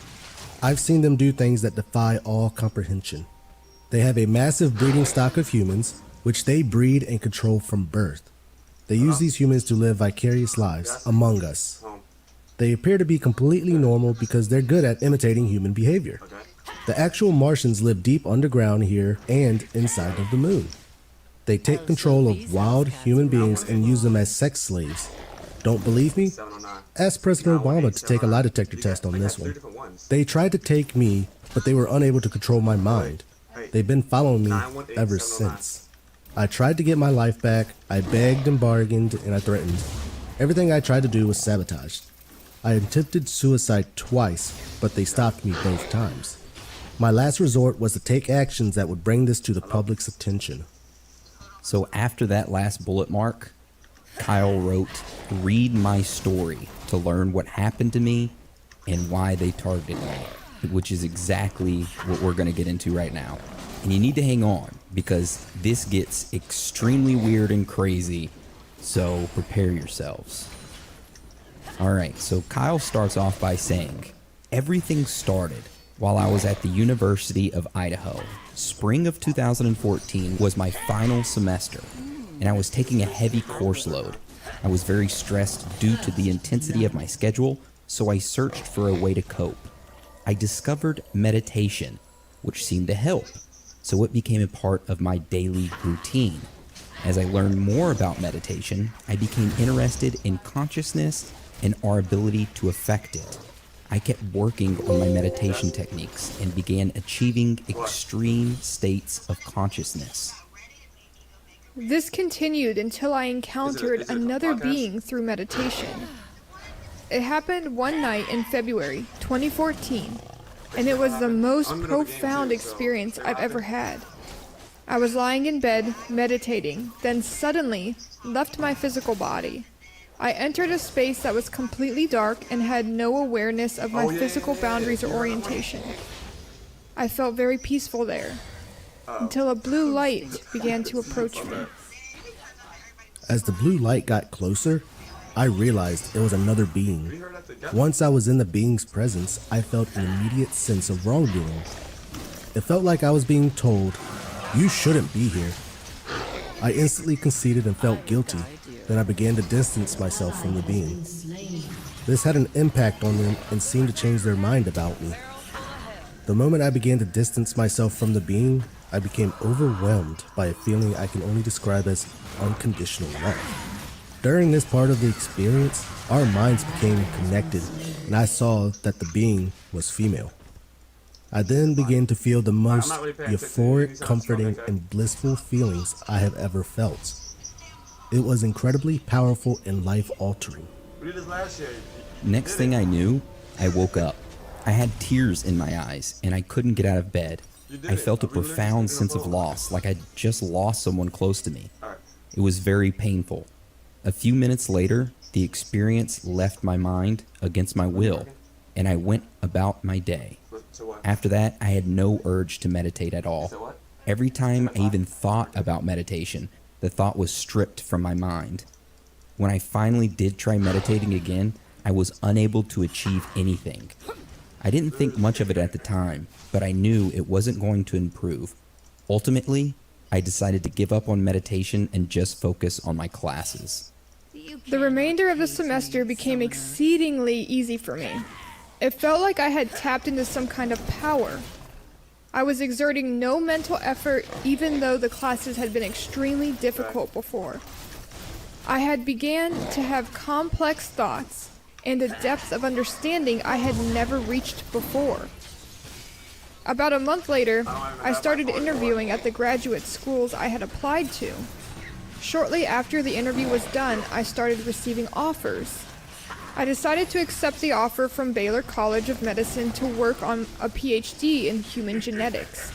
I've seen them do things that defy all comprehension. They have a massive breeding stock of humans, which they breed and control from birth. They use these humans to live vicarious lives among us. They appear to be completely normal because they're good at imitating human behavior. The actual Martians live deep underground here and inside of the moon. They take control of wild human beings and use them as sex slaves. Don't believe me? Ask President Obama to take a lie detector test on this one. They tried to take me, but they were unable to control my mind. They've been following me ever since. I tried to get my life back. I begged and bargained and I threatened. Everything I tried to do was sabotaged. I attempted suicide twice, but they stopped me both times. My last resort was to take actions that would bring this to the public's attention." So after that last bullet mark, Kyle wrote, "Read my story to learn what happened to me and why they targeted me," which is exactly what we're going to get into right now. And you need to hang on because this gets extremely weird and crazy, so prepare yourselves. Alright, so Kyle starts off by saying, "Everything started while I was at the University of Idaho. Spring of 2014 was my final semester, and I was taking a heavy course load. I was very stressed due to the intensity of my schedule, so I searched for a way to cope. I discovered meditation, which seemed to help, so it became a part of my daily routine. As I learned more about meditation, I became interested in consciousness and our ability to affect it. I kept working on my meditation techniques and began achieving extreme states of consciousness." This continued until I encountered another being through meditation. It happened one night in February 2014, and it was the most profound experience I've ever had. I was lying in bed, meditating, then suddenly left my physical body. I entered a space that was completely dark and had no awareness of my physical boundaries or orientation. I felt very peaceful there, until a blue light began to approach me. As the blue light got closer, I realized it was another being. Once I was in the being's presence, I felt an immediate sense of wrongdoing. It felt like I was being told, "You shouldn't be here." I instantly conceded and felt guilty. Then I began to distance myself from the being. This had an impact on them and seemed to change their mind about me. The moment I began to distance myself from the being, I became overwhelmed by a feeling I can only describe as unconditional love. During this part of the experience, our minds became connected, and I saw that the being was female. I then began to feel the most euphoric, comforting, and blissful feelings I have ever felt. It was incredibly powerful and life-altering. Next thing I knew, I woke up. I had tears in my eyes, and I couldn't get out of bed. I felt a profound sense of loss, like I'd just lost someone close to me. It was very painful. A few minutes later, the experience left my mind against my will, and I went about my day. So what? After that, I had no urge to meditate at all. So what? Every time I even thought about meditation, the thought was stripped from my mind. When I finally did try meditating again, I was unable to achieve anything. I didn't think much of it at the time, but I knew it wasn't going to improve. Ultimately, I decided to give up on meditation and just focus on my classes. The remainder of the semester became exceedingly easy for me. It felt like I had tapped into some kind of power. I was exerting no mental effort even though the classes had been extremely difficult before. I had began to have complex thoughts and a depth of understanding I had never reached before. About a month later, I started interviewing at the graduate schools I had applied to. Shortly after the interview was done, I started receiving offers. I decided to accept the offer from Baylor College of Medicine to work on a PhD in human genetics.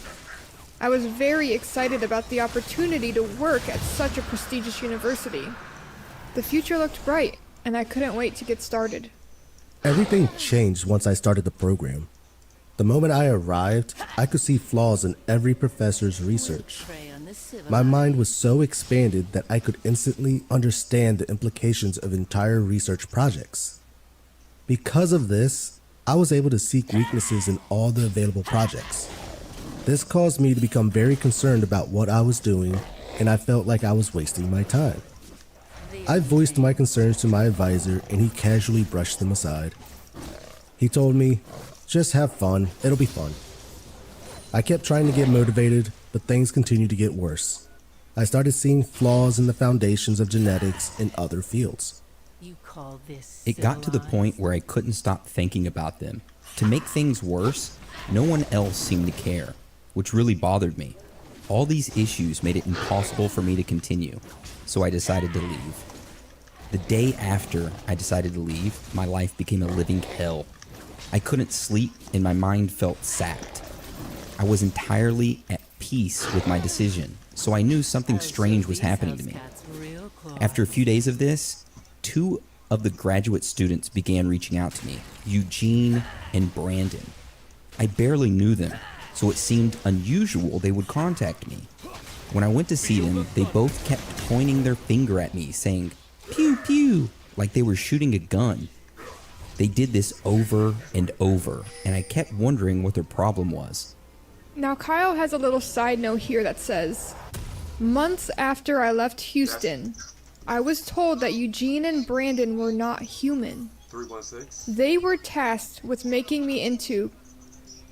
I was very excited about the opportunity to work at such a prestigious university. The future looked bright, and I couldn't wait to get started. Everything changed once I started the program. The moment I arrived, I could see flaws in every professor's research. My mind was so expanded that I could instantly understand the implications of entire research projects. Because of this, I was able to seek weaknesses in all the available projects. This caused me to become very concerned about what I was doing, and I felt like I was wasting my time. I voiced my concerns to my advisor, and he casually brushed them aside. He told me, "Just have fun, it'll be fun." I kept trying to get motivated, but things continued to get worse. I started seeing flaws in the foundations of genetics in other fields. You call this It got to the point where I couldn't stop thinking about them. To make things worse, no one else seemed to care, which really bothered me. All these issues made it impossible for me to continue, so I decided to leave. The day after I decided to leave, my life became a living hell. I couldn't sleep and my mind felt sapped. I was entirely at peace with my decision, so I knew something strange was happening to me. After a few days of this, two of the graduate students began reaching out to me, Eugene and Brandon. I barely knew them, so it seemed unusual they would contact me. When I went to see them, they both kept pointing their finger at me, saying, "Pew, pew," like they were shooting a gun. They did this over and over, and I kept wondering what their problem was. Now Kyle has a little side note here that says, months after I left Houston, I was told that Eugene and Brandon were not human. 316. They were tasked with making me into,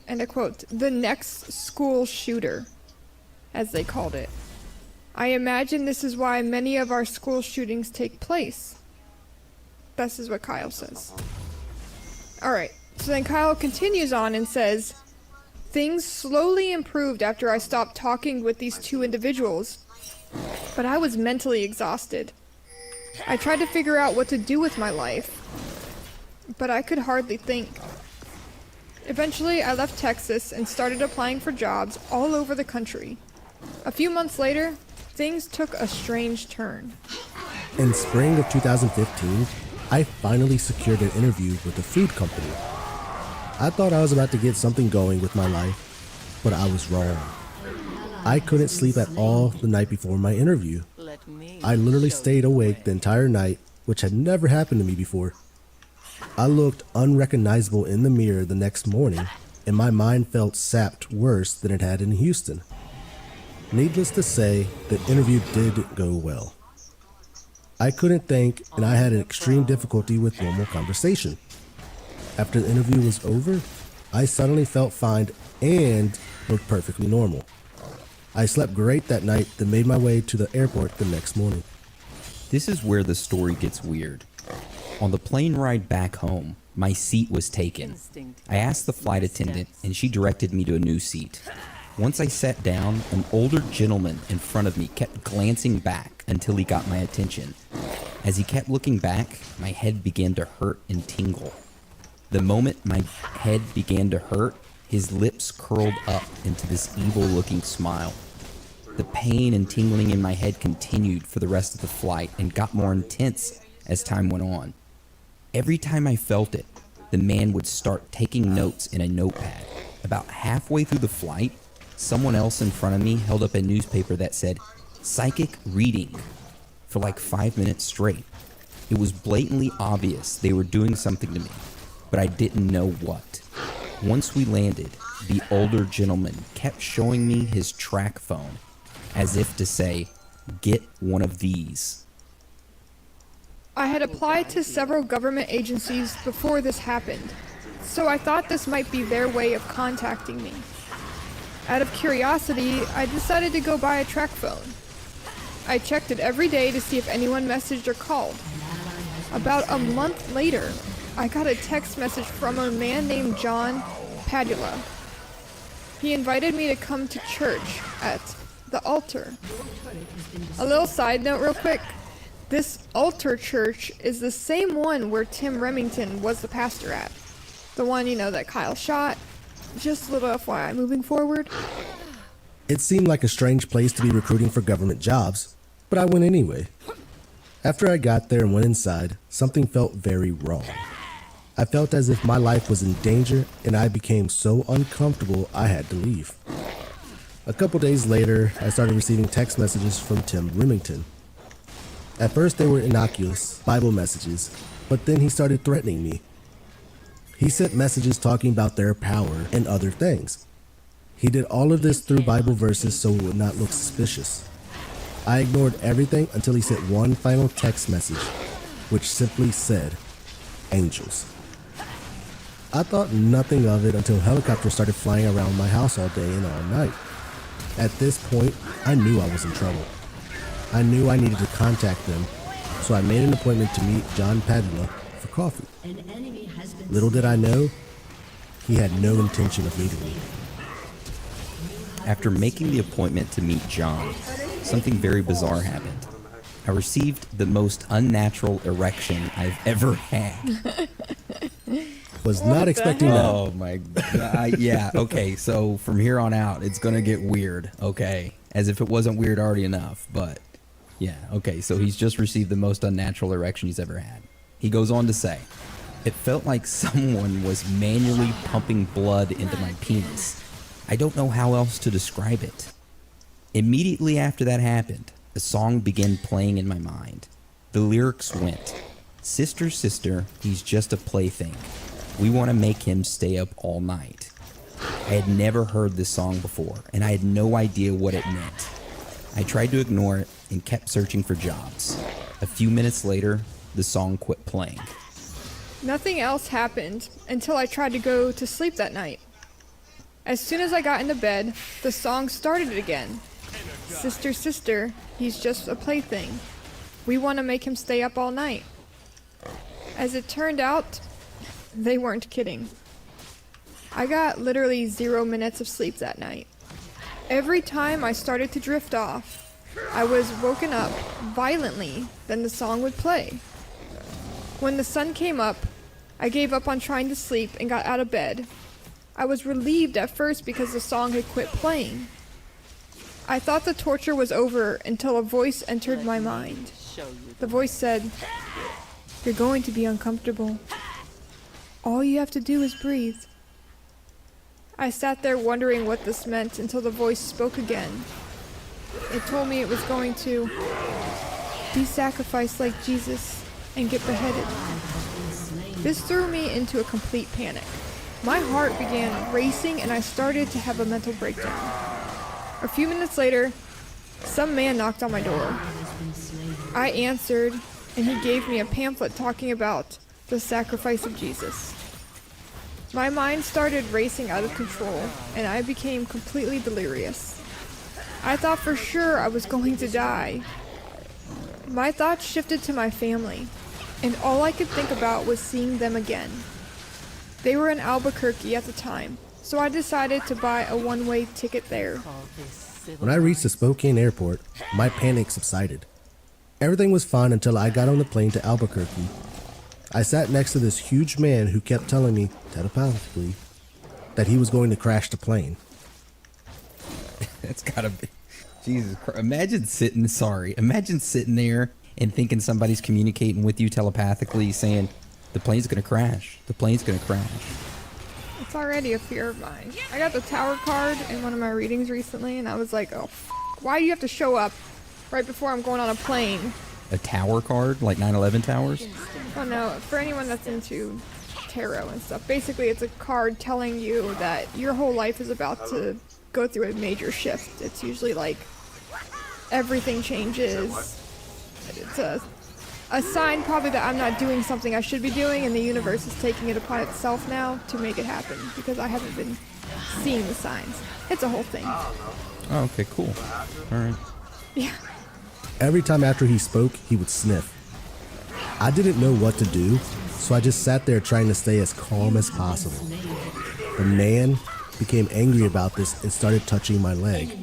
and I quote, the next school shooter, as they called it. I imagine this is why many of our school shootings take place. This is what Kyle says. Alright, so then Kyle continues on and says, things slowly improved after I stopped talking with these two individuals, but I was mentally exhausted. I tried to figure out what to do with my life, but I could hardly think. Eventually, I left Texas and started applying for jobs all over the country. A few months later, things took a strange turn. In spring of 2015, I finally secured an interview with a food company. I thought I was about to get something going with my life, but I was wrong. I couldn't sleep at all the night before my interview. I literally stayed awake the entire night, which had never happened to me before. I looked unrecognizable in the mirror the next morning, and my mind felt sapped worse than it had in Houston. Needless to say, the interview did go well. I couldn't think, and I had an extreme difficulty with normal conversation. After the interview was over, I suddenly felt fine and looked perfectly normal. I slept great that night, then made my way to the airport the next morning. This is where the story gets weird. On the plane ride back home, my seat was taken. I asked the flight attendant, and she directed me to a new seat. Once I sat down, an older gentleman in front of me kept glancing back until he got my attention. As he kept looking back, my head began to hurt and tingle. The moment my head began to hurt, his lips curled up into this evil-looking smile. The pain and tingling in my head continued for the rest of the flight and got more intense as time went on. Every time I felt it, the man would start taking notes in a notepad. About halfway through the flight, someone else in front of me held up a newspaper that said, "Psychic reading," for like 5 minutes straight. It was blatantly obvious they were doing something to me, but I didn't know what. Once we landed, the older gentleman kept showing me his track phone, as if to say, "Get one of these." I had applied to several government agencies before this happened, so I thought this might be their way of contacting me. Out of curiosity, I decided to go buy a track phone. I checked it every day to see if anyone messaged or called. About a month later, I got a text message from a man named John Padula. He invited me to come to church at the altar. A little side note real quick. This altar church is the same one where Tim Remington was the pastor at. The one, that Kyle shot. Just a little FYI moving forward. It seemed like a strange place to be recruiting for government jobs, but I went anyway. After I got there and went inside, something felt very wrong. I felt as if my life was in danger, and I became so uncomfortable I had to leave. A couple days later, I started receiving text messages from Tim Remington. At first they were innocuous Bible messages, but then he started threatening me. He sent messages talking about their power and other things. He did all of this through Bible verses so it would not look suspicious. I ignored everything until he sent one final text message, which simply said, "Angels." I thought nothing of it until helicopters started flying around my house all day and all night. At this point, I knew I was in trouble. I knew I needed to contact them, so I made an appointment to meet John Padula for coffee. Little did I know, he had no intention of meeting me. After making the appointment to meet John, something very bizarre happened. I received the most unnatural erection I've ever had. Was not expecting that. Oh my god. Yeah, okay, so from here on out, it's gonna get weird, okay? As if it wasn't weird already enough, but yeah, okay, so he's just received the most unnatural erection he's ever had. He goes on to say, "It felt like someone was manually pumping blood into my penis. I don't know how else to describe it." Immediately after that happened, a song began playing in my mind. The lyrics went, "Sister, sister, he's just a plaything. We want to make him stay up all night." I had never heard this song before, and I had no idea what it meant. I tried to ignore it and kept searching for jobs. A few minutes later, the song quit playing. Nothing else happened until I tried to go to sleep that night. As soon as I got into bed, the song started again. "Sister, sister, he's just a plaything. We want to make him stay up all night." As it turned out, they weren't kidding. I got literally 0 minutes of sleep that night. Every time I started to drift off, I was woken up violently, then the song would play. When the sun came up, I gave up on trying to sleep and got out of bed. I was relieved at first because the song had quit playing. I thought the torture was over until a voice entered my mind. The voice said, "You're going to be uncomfortable. All you have to do is breathe." I sat there wondering what this meant until the voice spoke again. It told me it was going to be sacrificed like Jesus and get beheaded. This threw me into a complete panic. My heart began racing and I started to have a mental breakdown. A few minutes later, some man knocked on my door. I answered and he gave me a pamphlet talking about the sacrifice of Jesus. My mind started racing out of control, and I became completely delirious. I thought for sure I was going to die. My thoughts shifted to my family, and all I could think about was seeing them again. They were in Albuquerque at the time, so I decided to buy a one-way ticket there. When I reached the Spokane airport, my panic subsided. Everything was fine until I got on the plane to Albuquerque. I sat next to this huge man who kept telling me, telepathically, that he was going to crash the plane. It's gotta be. Jesus Christ. Imagine sitting there and thinking somebody's communicating with you telepathically saying, the plane's gonna crash. The plane's gonna crash. It's already a fear of mine. I got the tower card in one of my readings recently, and I was like, oh, why do you have to show up right before I'm going on a plane? A tower card? Like 9/11 towers? Oh no, for anyone that's into tarot and stuff, basically it's a card telling you that your whole life is about to go through a major shift. It's usually like everything changes. It's a sign probably that I'm not doing something I should be doing, and the universe is taking it upon itself now to make it happen because I haven't been seeing the signs. It's a whole thing. Oh, okay, cool. All right. Yeah. Every time after he spoke, he would sniff. I didn't know what to do, so I just sat there trying to stay as calm as possible. The man became angry about this and started touching my leg.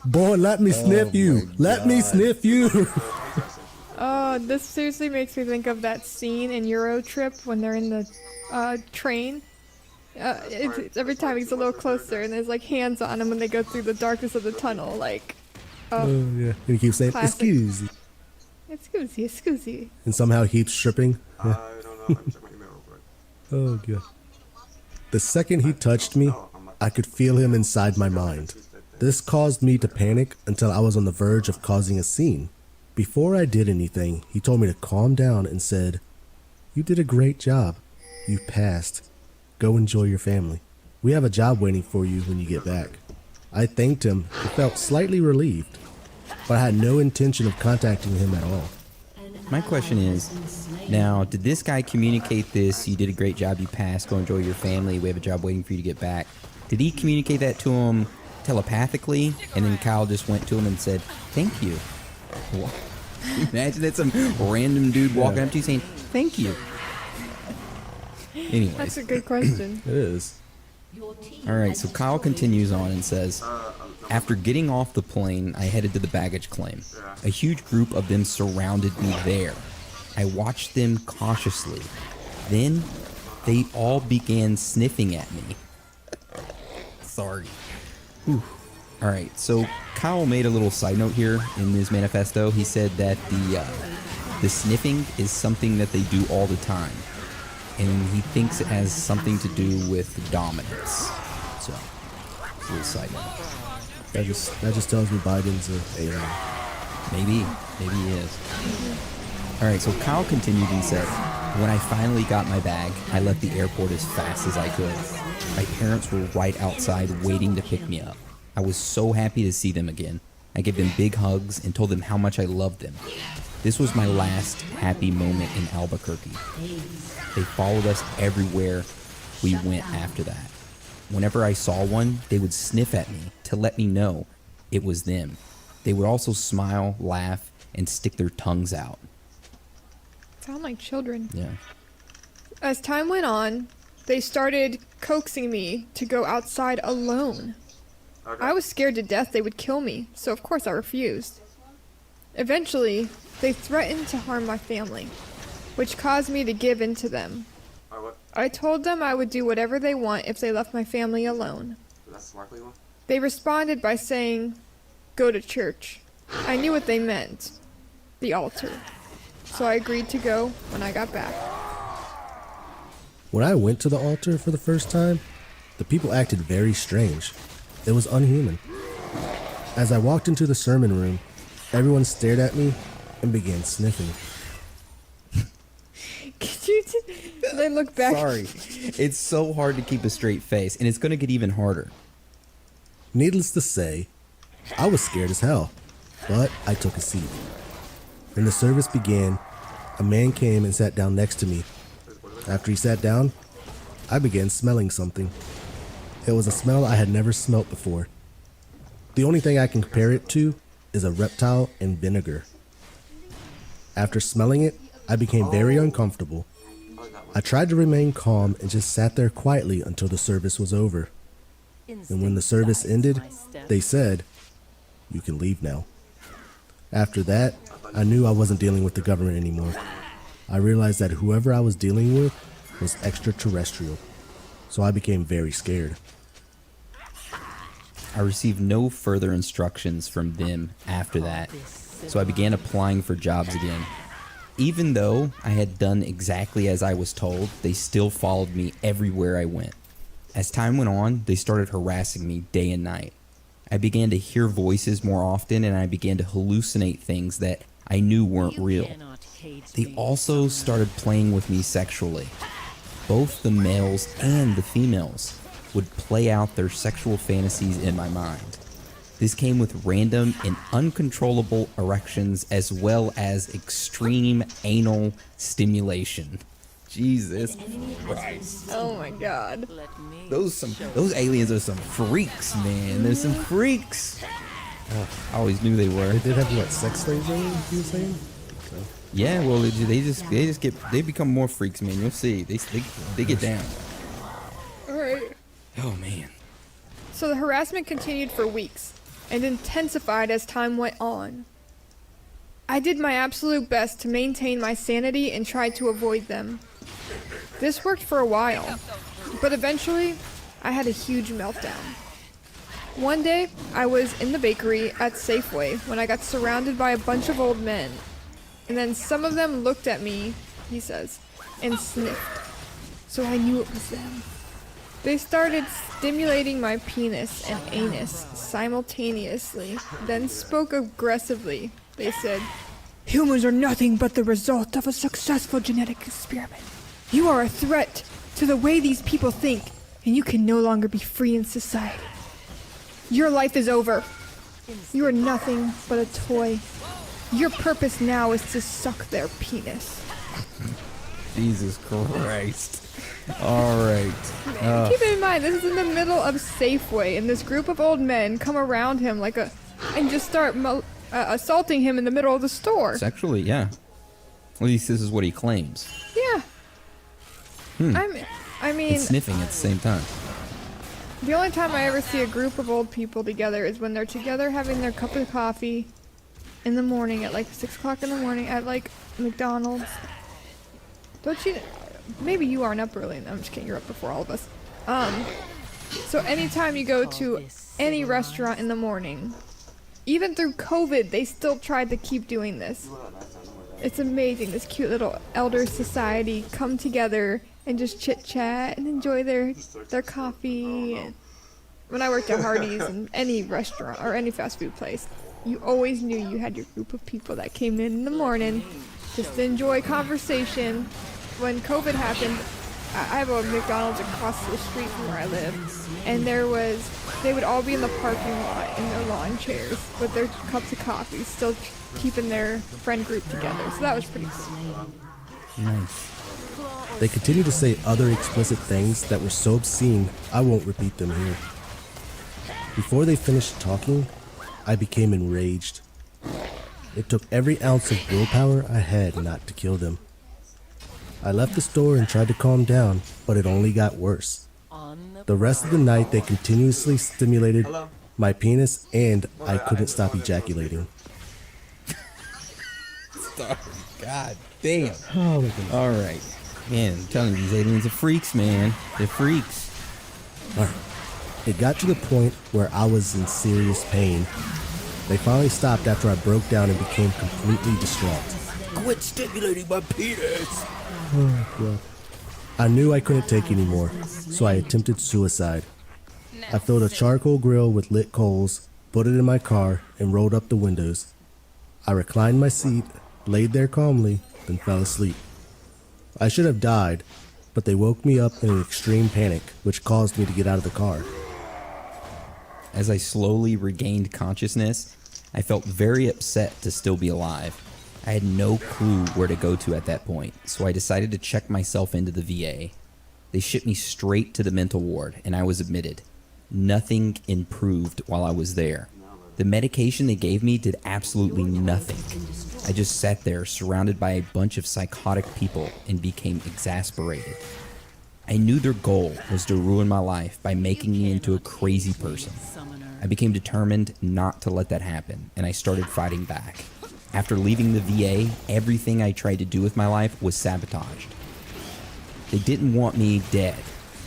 Boy, let me sniff you. Let me sniff you. Oh, this seriously makes me think of that scene in Euro Trip when they're in the train. It's every time he's a little closer and there's like hands on him when they go through the darkness of the tunnel, like, Oh, yeah. And he keeps saying, Classic. excuse me. Excuse. And somehow he keeps stripping. Yeah. I don't know. I'm checking my email real quick. Oh, God. The second he touched me, I could feel him inside my mind. This caused me to panic until I was on the verge of causing a scene. Before I did anything, he told me to calm down and said, "You did a great job. You passed. Go enjoy your family. We have a job waiting for you when you get back." I thanked him and felt slightly relieved, but I had no intention of contacting him at all. My question is, now, did this guy communicate this, you did a great job, you passed, go enjoy your family, we have a job waiting for you to get back? Did he communicate that to him telepathically, and then Kyle just went to him and said, thank you? What? Imagine that some random dude walking up to you saying, thank you. Anyways. That's a good question. It is. Alright, so Kyle continues on and says, after getting off the plane, I headed to the baggage claim. A huge group of them surrounded me there. I watched them cautiously. Then, they all began sniffing at me. Sorry. Alright, so Kyle made a little side note here in his manifesto. He said that the sniffing is something that they do all the time. And he thinks it has something to do with dominance. So, it's a little side note. That just tells me Biden's an alien. Maybe he is. Alright, so Kyle continued and said, when I finally got my bag, I left the airport as fast as I could. My parents were right outside waiting to pick me up. I was so happy to see them again. I gave them big hugs and told them how much I loved them. This was my last happy moment in Albuquerque. They followed us everywhere we went after that. Whenever I saw one, they would sniff at me to let me know it was them. They would also smile, laugh, and stick their tongues out. Sound like children. Yeah. As time went on, they started coaxing me to go outside alone. I was scared to death they would kill me, so of course I refused. Eventually, they threatened to harm my family, which caused me to give in to them. I told them I would do whatever they want if they left my family alone. That's the sparkly one? They responded by saying, go to church. I knew what they meant. The altar. So I agreed to go when I got back. When I went to the altar for the first time, the people acted very strange. It was unhuman. As I walked into the sermon room, everyone stared at me and began sniffing. Could you they look back? Sorry. It's so hard to keep a straight face, and it's going to get even harder. Needless to say, I was scared as hell, but I took a seat. When the service began, a man came and sat down next to me. After he sat down, I began smelling something. It was a smell I had never smelt before. The only thing I can compare it to is a reptile and vinegar. After smelling it, I became very uncomfortable. I tried to remain calm and just sat there quietly until the service was over. And when the service ended, they said, "You can leave now." After that, I knew I wasn't dealing with the government anymore. I realized that whoever I was dealing with was extraterrestrial, so I became very scared. I received no further instructions from them after that, so I began applying for jobs again. Even though I had done exactly as I was told, they still followed me everywhere I went. As time went on, they started harassing me day and night. I began to hear voices more often, and I began to hallucinate things that I knew weren't real. They also started playing with me sexually. Both the males and the females would play out their sexual fantasies in my mind. This came with random and uncontrollable erections as well as extreme anal stimulation. Jesus Christ. Oh my god. Those aliens are some freaks, man. They're some freaks. I always knew they were. They did have, what, sex slaves, you were saying? Yeah, well, they become more freaks, man. You'll see. They get down. Alright. Oh man. So the harassment continued for weeks and intensified as time went on. I did my absolute best to maintain my sanity and tried to avoid them. This worked for a while, but eventually I had a huge meltdown. One day, I was in the bakery at Safeway when I got surrounded by a bunch of old men, and then some of them looked at me, he says, and sniffed. So I knew it was them. They started stimulating my penis and anus simultaneously, then spoke aggressively. They said, "Humans are nothing but the result of a successful genetic experiment. You are a threat to the way these people think, and you can no longer be free in society. Your life is over. You are nothing but a toy. Your purpose now is to suck their penis." Jesus Christ. Alright. Keep in mind, this is in the middle of Safeway, and this group of old men come around him and just start assaulting him in the middle of the store. Sexually, yeah. At least this is what he claims. Yeah. I mean, And sniffing at the same time. the only time I ever see a group of old people together is when they're together having their cup of coffee in the morning at like 6 o'clock in the morning at like McDonald's. Don't you? Maybe you aren't up early. I'm just kidding. You're up before all of us. So anytime you go to any restaurant in the morning, even through COVID, they still tried to keep doing this. It's amazing. This cute little elder society come together and just chit chat and enjoy their coffee. And when I worked at Hardee's and any restaurant or any fast food place, you always knew you had your group of people that came in the morning just to enjoy conversation. When COVID happened, I have a McDonald's across the street from where I live, and they would all be in the parking lot in their lawn chairs with their cups of coffee, still keeping their friend group together. So that was pretty cool. Nice. They continue to say other explicit things that were so obscene, I won't repeat them here. Before they finished talking, I became enraged. It took every ounce of willpower I had not to kill them. I left the store and tried to calm down, but it only got worse. The rest of the night they continuously stimulated my penis and I couldn't stop ejaculating. God damn. Oh my goodness. Alright. Man, I'm telling you, these aliens are freaks, man. They're freaks. Alright. It got to the point where I was in serious pain. They finally stopped after I broke down and became completely distraught. Quit stimulating my penis. Oh, God. I knew I couldn't take anymore, so I attempted suicide. I filled a charcoal grill with lit coals, put it in my car, and rolled up the windows. I reclined my seat, laid there calmly, then fell asleep. I should have died, but they woke me up in an extreme panic, which caused me to get out of the car. As I slowly regained consciousness, I felt very upset to still be alive. I had no clue where to go to at that point, so I decided to check myself into the VA. They shipped me straight to the mental ward, and I was admitted. Nothing improved while I was there. The medication they gave me did absolutely nothing. I just sat there surrounded by a bunch of psychotic people and became exasperated. I knew their goal was to ruin my life by making me into a crazy person. I became determined not to let that happen, and I started fighting back. After leaving the VA, everything I tried to do with my life was sabotaged. They didn't want me dead,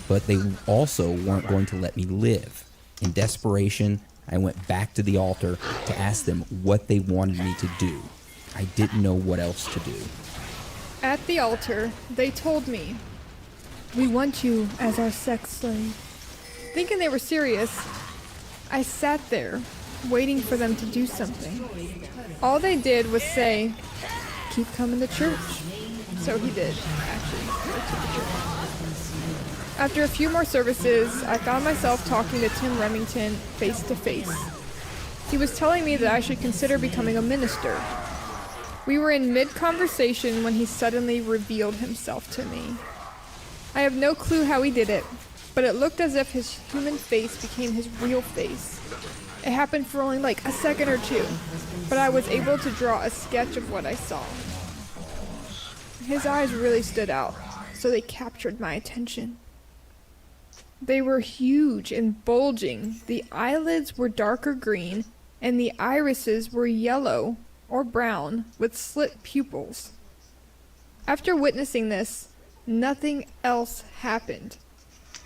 but they also weren't going to let me live. In desperation, I went back to the altar to ask them what they wanted me to do. I didn't know what else to do. At the altar, they told me, "We want you as our sex slave." Thinking they were serious, I sat there, waiting for them to do something. All they did was say, "Keep coming to church." So he did, actually, go to the church. After a few more services, I found myself talking to Tim Remington face to face. He was telling me that I should consider becoming a minister. We were in mid-conversation when he suddenly revealed himself to me. I have no clue how he did it, but it looked as if his human face became his real face. It happened for only like a second or two, but I was able to draw a sketch of what I saw. His eyes really stood out, so they captured my attention. They were huge and bulging. The eyelids were darker green, and the irises were yellow or brown with slit pupils. After witnessing this, nothing else happened.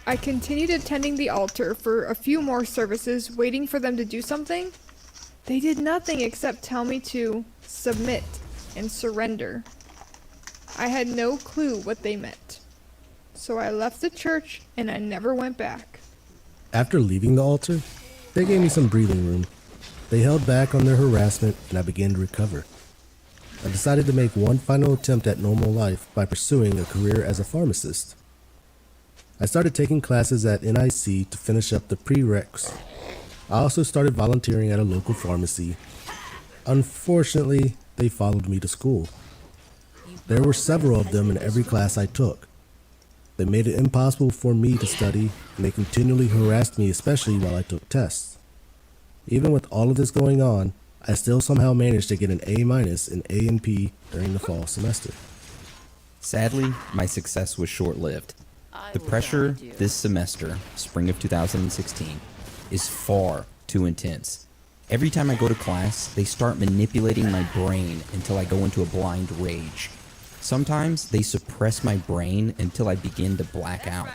I continued attending the altar for a few more services, waiting for them to do something. They did nothing except tell me to submit and surrender. I had no clue what they meant. So I left the church and I never went back. After leaving the altar, they gave me some breathing room. They held back on their harassment and I began to recover. I decided to make one final attempt at normal life by pursuing a career as a pharmacist. I started taking classes at NIC to finish up the prereqs. I also started volunteering at a local pharmacy. Unfortunately, they followed me to school. There were several of them in every class I took. They made it impossible for me to study, and they continually harassed me, especially while I took tests. Even with all of this going on, I still somehow managed to get an A- in A&P during the fall semester. Sadly, my success was short-lived. The pressure this semester, spring of 2016, is far too intense. Every time I go to class, they start manipulating my brain until I go into a blind rage. Sometimes they suppress my brain until I begin to black out.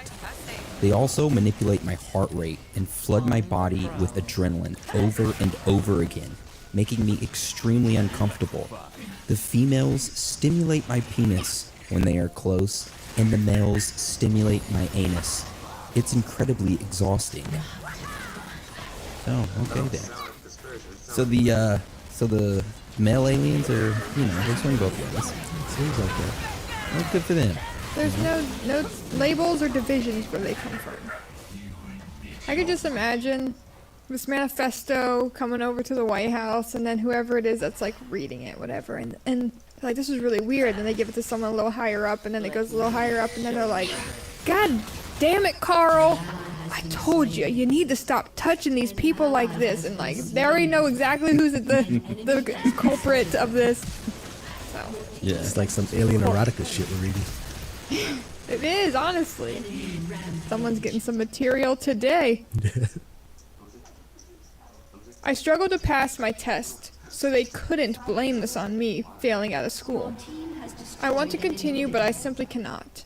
They also manipulate my heart rate and flood my body with adrenaline over and over again, making me extremely uncomfortable. The females stimulate my penis when they are close, and the males stimulate my anus. It's incredibly exhausting. Oh, okay then. So the male aliens are, they swing both ways. Seems like that. Well, good for them. There's no labels or divisions where they come from. I could just imagine this manifesto coming over to the White House, and then whoever it is that's like reading it, whatever, and like, this is really weird, and they give it to someone a little higher up, and then it goes a little higher up, and then they're like, "God damn it, Carl, I told you, you need to stop touching these people like this," and like, they already know exactly who's the culprit of this. So Yeah. It's like some alien erotica shit we're reading. it is, honestly. Someone's getting some material today. I struggled to pass my test, so they couldn't blame this on me failing out of school. I want to continue, but I simply cannot.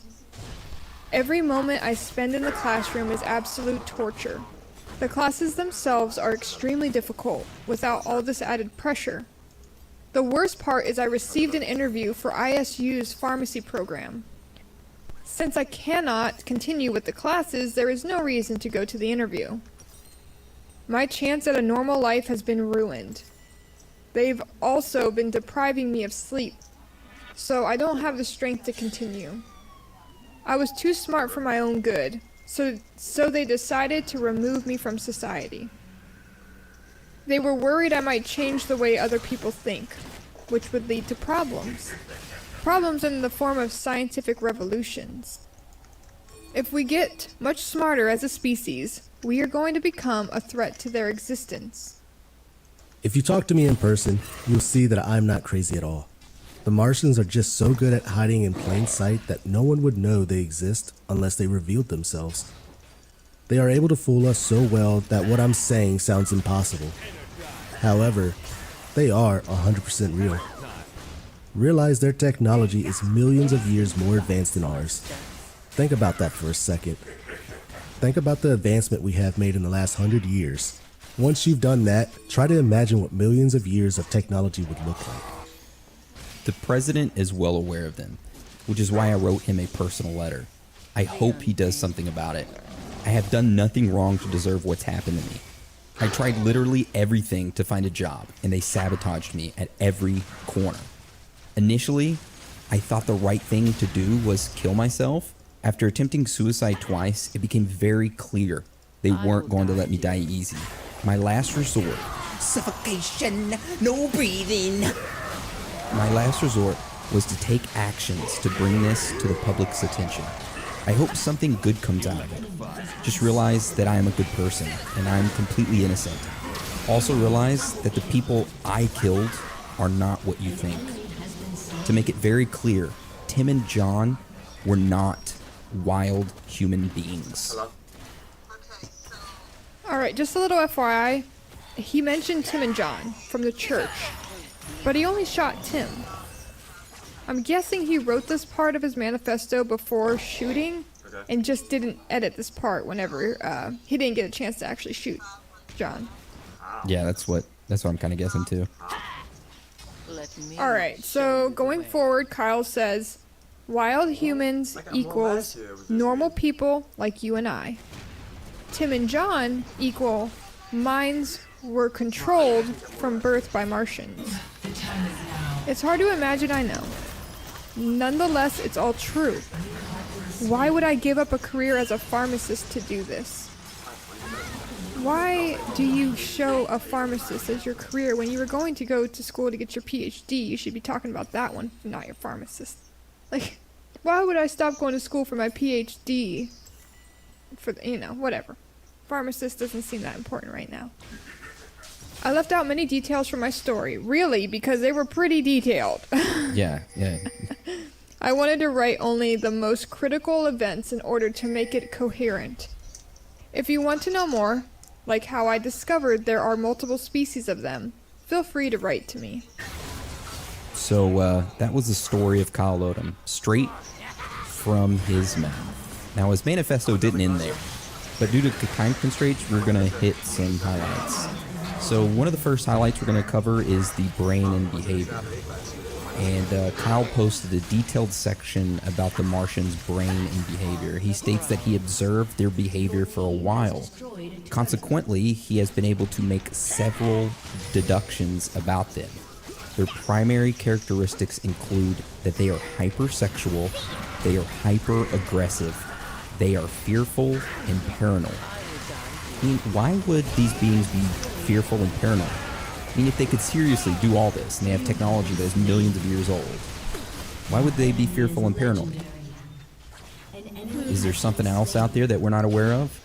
Every moment I spend in the classroom is absolute torture. The classes themselves are extremely difficult without all this added pressure. The worst part is I received an interview for ISU's pharmacy program. Since I cannot continue with the classes, there is no reason to go to the interview. My chance at a normal life has been ruined. They've also been depriving me of sleep, so I don't have the strength to continue. I was too smart for my own good, so they decided to remove me from society. They were worried I might change the way other people think, which would lead to problems. Problems in the form of scientific revolutions. If we get much smarter as a species, we are going to become a threat to their existence. If you talk to me in person, you'll see that I'm not crazy at all. The Martians are just so good at hiding in plain sight that no one would know they exist unless they revealed themselves. They are able to fool us so well that what I'm saying sounds impossible. However, they are 100% real. Realize their technology is millions of years more advanced than ours. Think about that for a second. think about the advancement we have made in the last 100 years. Once you've done that, try to imagine what millions of years of technology would look like. The president is well aware of them, which is why I wrote him a personal letter. I hope he does something about it. I have done nothing wrong to deserve what's happened to me. I tried literally everything to find a job, and they sabotaged me at every corner. Initially, I thought the right thing to do was kill myself. After attempting suicide twice, it became very clear they weren't going to let me die easy. My last resort, Suffocation, no breathing. my last resort was to take actions to bring this to the public's attention. I hope something good comes out of it. Just realize that I am a good person and I'm completely innocent. Also realize that the people I killed are not what you think. To make it very clear, Tim and John were not wild human beings. Alright, just a little FYI. He mentioned Tim and John from the church, but he only shot Tim. I'm guessing he wrote this part of his manifesto before shooting and just didn't edit this part whenever he didn't get a chance to actually shoot John. Yeah, that's what I'm kind of guessing too. Alright, so going forward, Kyle says, wild humans equals normal people like you and I. Tim and John equal minds were controlled from birth by Martians. It's hard to imagine, I know. Nonetheless, it's all true. Why would I give up a career as a pharmacist to do this? Why do you show a pharmacist as your career when you were going to go to school to get your PhD? You should be talking about that one, not your pharmacist. Like, why would I stop going to school for my PhD? For, whatever. Pharmacist doesn't seem that important right now. I left out many details from my story, really, because they were pretty detailed. Yeah. I wanted to write only the most critical events in order to make it coherent. If you want to know more, like how I discovered there are multiple species of them, feel free to write to me. So that was the story of Kyle Odom, straight from his mouth. Now his manifesto didn't end there, but due to time constraints, we're gonna hit some highlights. So one of the first highlights we're gonna cover is the brain and behavior. And Kyle posted a detailed section about the Martians' brain and behavior. He states that he observed their behavior for a while. Consequently, he has been able to make several deductions about them. Their primary characteristics include that they are hypersexual, they are hyper-aggressive, they are fearful and paranoid. I mean, why would these beings be fearful and paranoid? I mean, if they could seriously do all this, and they have technology that is millions of years old, why would they be fearful and paranoid? Is there something else out there that we're not aware of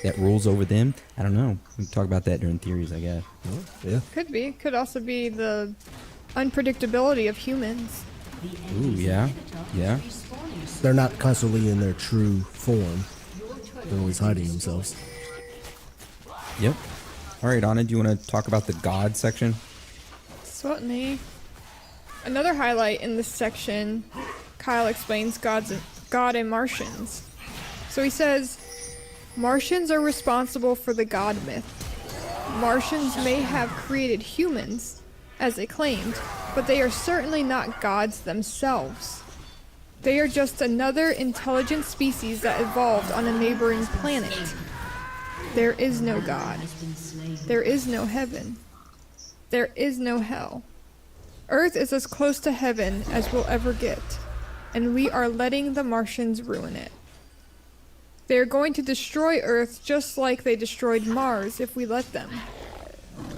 that rules over them? I don't know. We can talk about that during theories, I guess. Yeah. Could be. Could also be the unpredictability of humans. Ooh, yeah. They're not constantly in their true form. They're always hiding themselves. Yep. All right, Anna, do you want to talk about the God section? Certainly. Another highlight in this section, Kyle explains God and Martians. So he says, Martians are responsible for the God myth. Martians may have created humans, as they claimed, but they are certainly not gods themselves. They are just another intelligent species that evolved on a neighboring planet. There is no God. There is no heaven. There is no hell. Earth is as close to heaven as we'll ever get, and we are letting the Martians ruin it. They are going to destroy Earth just like they destroyed Mars if we let them.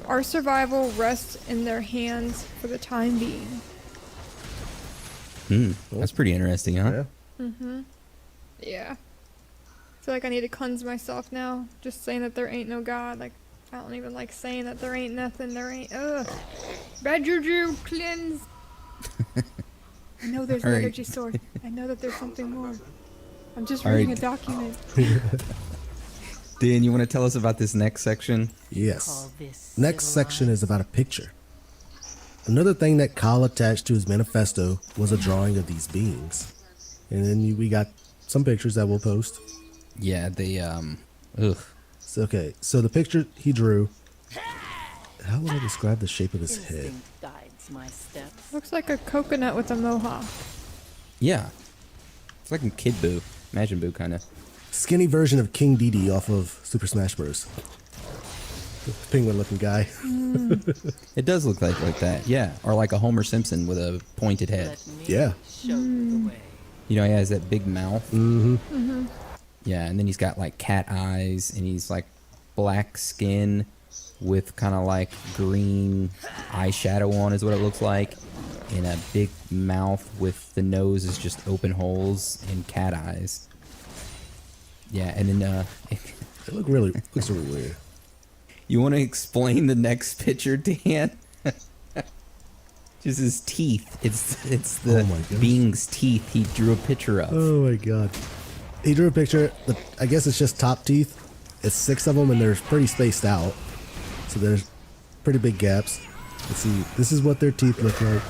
Our survival rests in their hands for the time being. That's pretty interesting, huh? Yeah. Yeah. I feel like I need to cleanse myself now. Just saying that there ain't no God. Like, I don't even like saying that there ain't nothing. There ain't. Ugh. Bad juju, cleanse. I know there's an All right. energy source. I know that there's something more. I'm just All reading right. a document. Dan, you want to tell us about this next section? Yes. Next section is about a picture. Another thing that Kyle attached to his manifesto was a drawing of these beings. And then we got some pictures that we'll post. Yeah, they ugh. Okay, so the picture he drew. How would I describe the shape of his head? Instinct guides my steps. Looks like a coconut with a mohawk. Yeah. It's like a Kid Buu. Imagine Buu kind of. Skinny version of King Dedede off of Super Smash Bros. Penguin looking guy. It does look like that, yeah. Or like a Homer Simpson with a pointed head. Let me Yeah. show you the way. You know, he has that big mouth. Mm-hmm. Yeah, and then he's got like cat eyes, and he's like black skin with kind of like green eyeshadow on, is what it looks like. And a big mouth with the nose is just open holes and cat eyes. Yeah, and then It looks really weird. you want to explain the next picture, Dan? Just his teeth. It's the Oh my gosh. being's teeth he drew a picture of. Oh my god. He drew a picture. I guess it's just top teeth. It's 6 of them and they're pretty spaced out. So there's pretty big gaps. Let's see. This is what their teeth look like.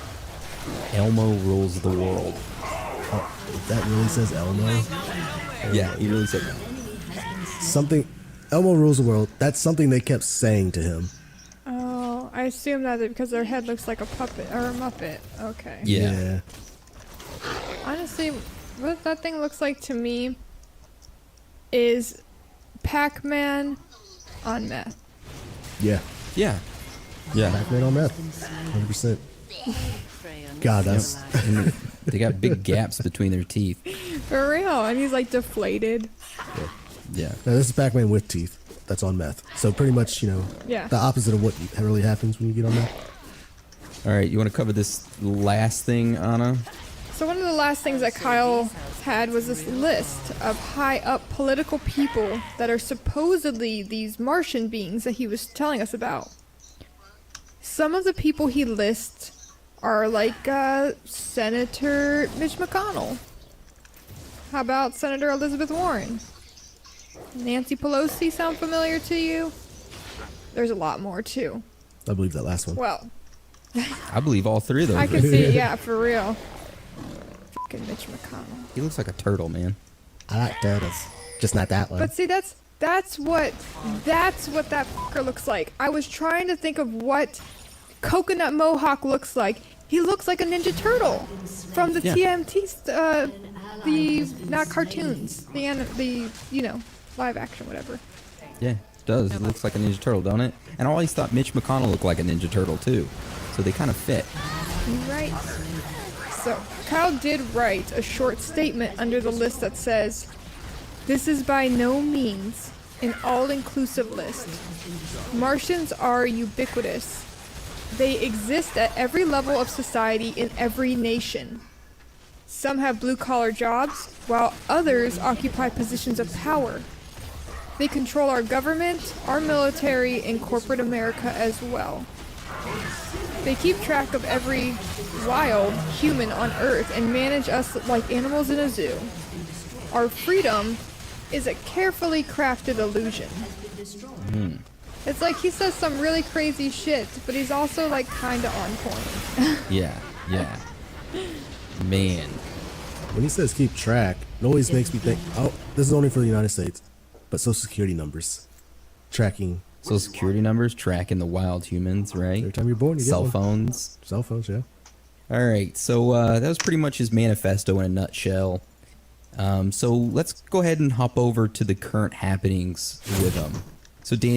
Elmo rules the world. Oh, that really says Elmo. Yeah, he really said that. Something. Elmo rules the world. That's something they kept saying to him. Oh, I assume that because their head looks like a puppet or a muppet. Okay. Yeah. Honestly, what that thing looks like to me is Pac-Man on meth. Yeah. Yeah. Yeah. Pac-Man on meth. 100%. Prey on God, that's. And they got big gaps between their teeth. For real, and he's like deflated. Yeah. Now, this is Pac-Man with teeth. That's on meth. So pretty much, Yeah. the opposite of what really happens when you get on meth. All right, you want to cover this last thing, Anna? So one of the last things that Kyle had was this list of high up political people that are supposedly these Martian beings that he was telling us about. Some of the people he lists are like Senator Mitch McConnell. How about Senator Elizabeth Warren? Nancy Pelosi sound familiar to you? There's a lot more too. I believe that last one. Well, I believe all three of those. I can see, yeah, for real. Fucking Mitch McConnell. He looks like a turtle, man. I like turtles. Just not that one. But see, that's what that fucker looks like. I was trying to think of what Coconut Mohawk looks like. He looks like a Ninja Turtle from the Yeah. TMT, the not cartoons, the live action, whatever. Yeah, it does. It looks like a Ninja Turtle, don't it? And I always thought Mitch McConnell looked like a Ninja Turtle, too. So they kind of fit. Right. So Kyle did write a short statement under the list that says, "This is by no means an all-inclusive list. Martians are ubiquitous. They exist at every level of society in every nation. Some have blue-collar jobs, while others occupy positions of power. They control our government, our military, and corporate America as well. They keep track of every wild human on Earth and manage us like animals in a zoo. Our freedom is a carefully crafted illusion." It's like he says some really crazy shit, but he's also like kinda on point. Yeah, yeah. Man. When he says keep track, it always makes me think, oh, this is only for the United States. But Social Security numbers. Tracking. Social Security numbers tracking the wild humans, right? Every time you're born, you get Cell one. phones. Cell phones, yeah. All right, so that was pretty much his manifesto in a nutshell. So let's go ahead and hop over to the current happenings with him. So Dan,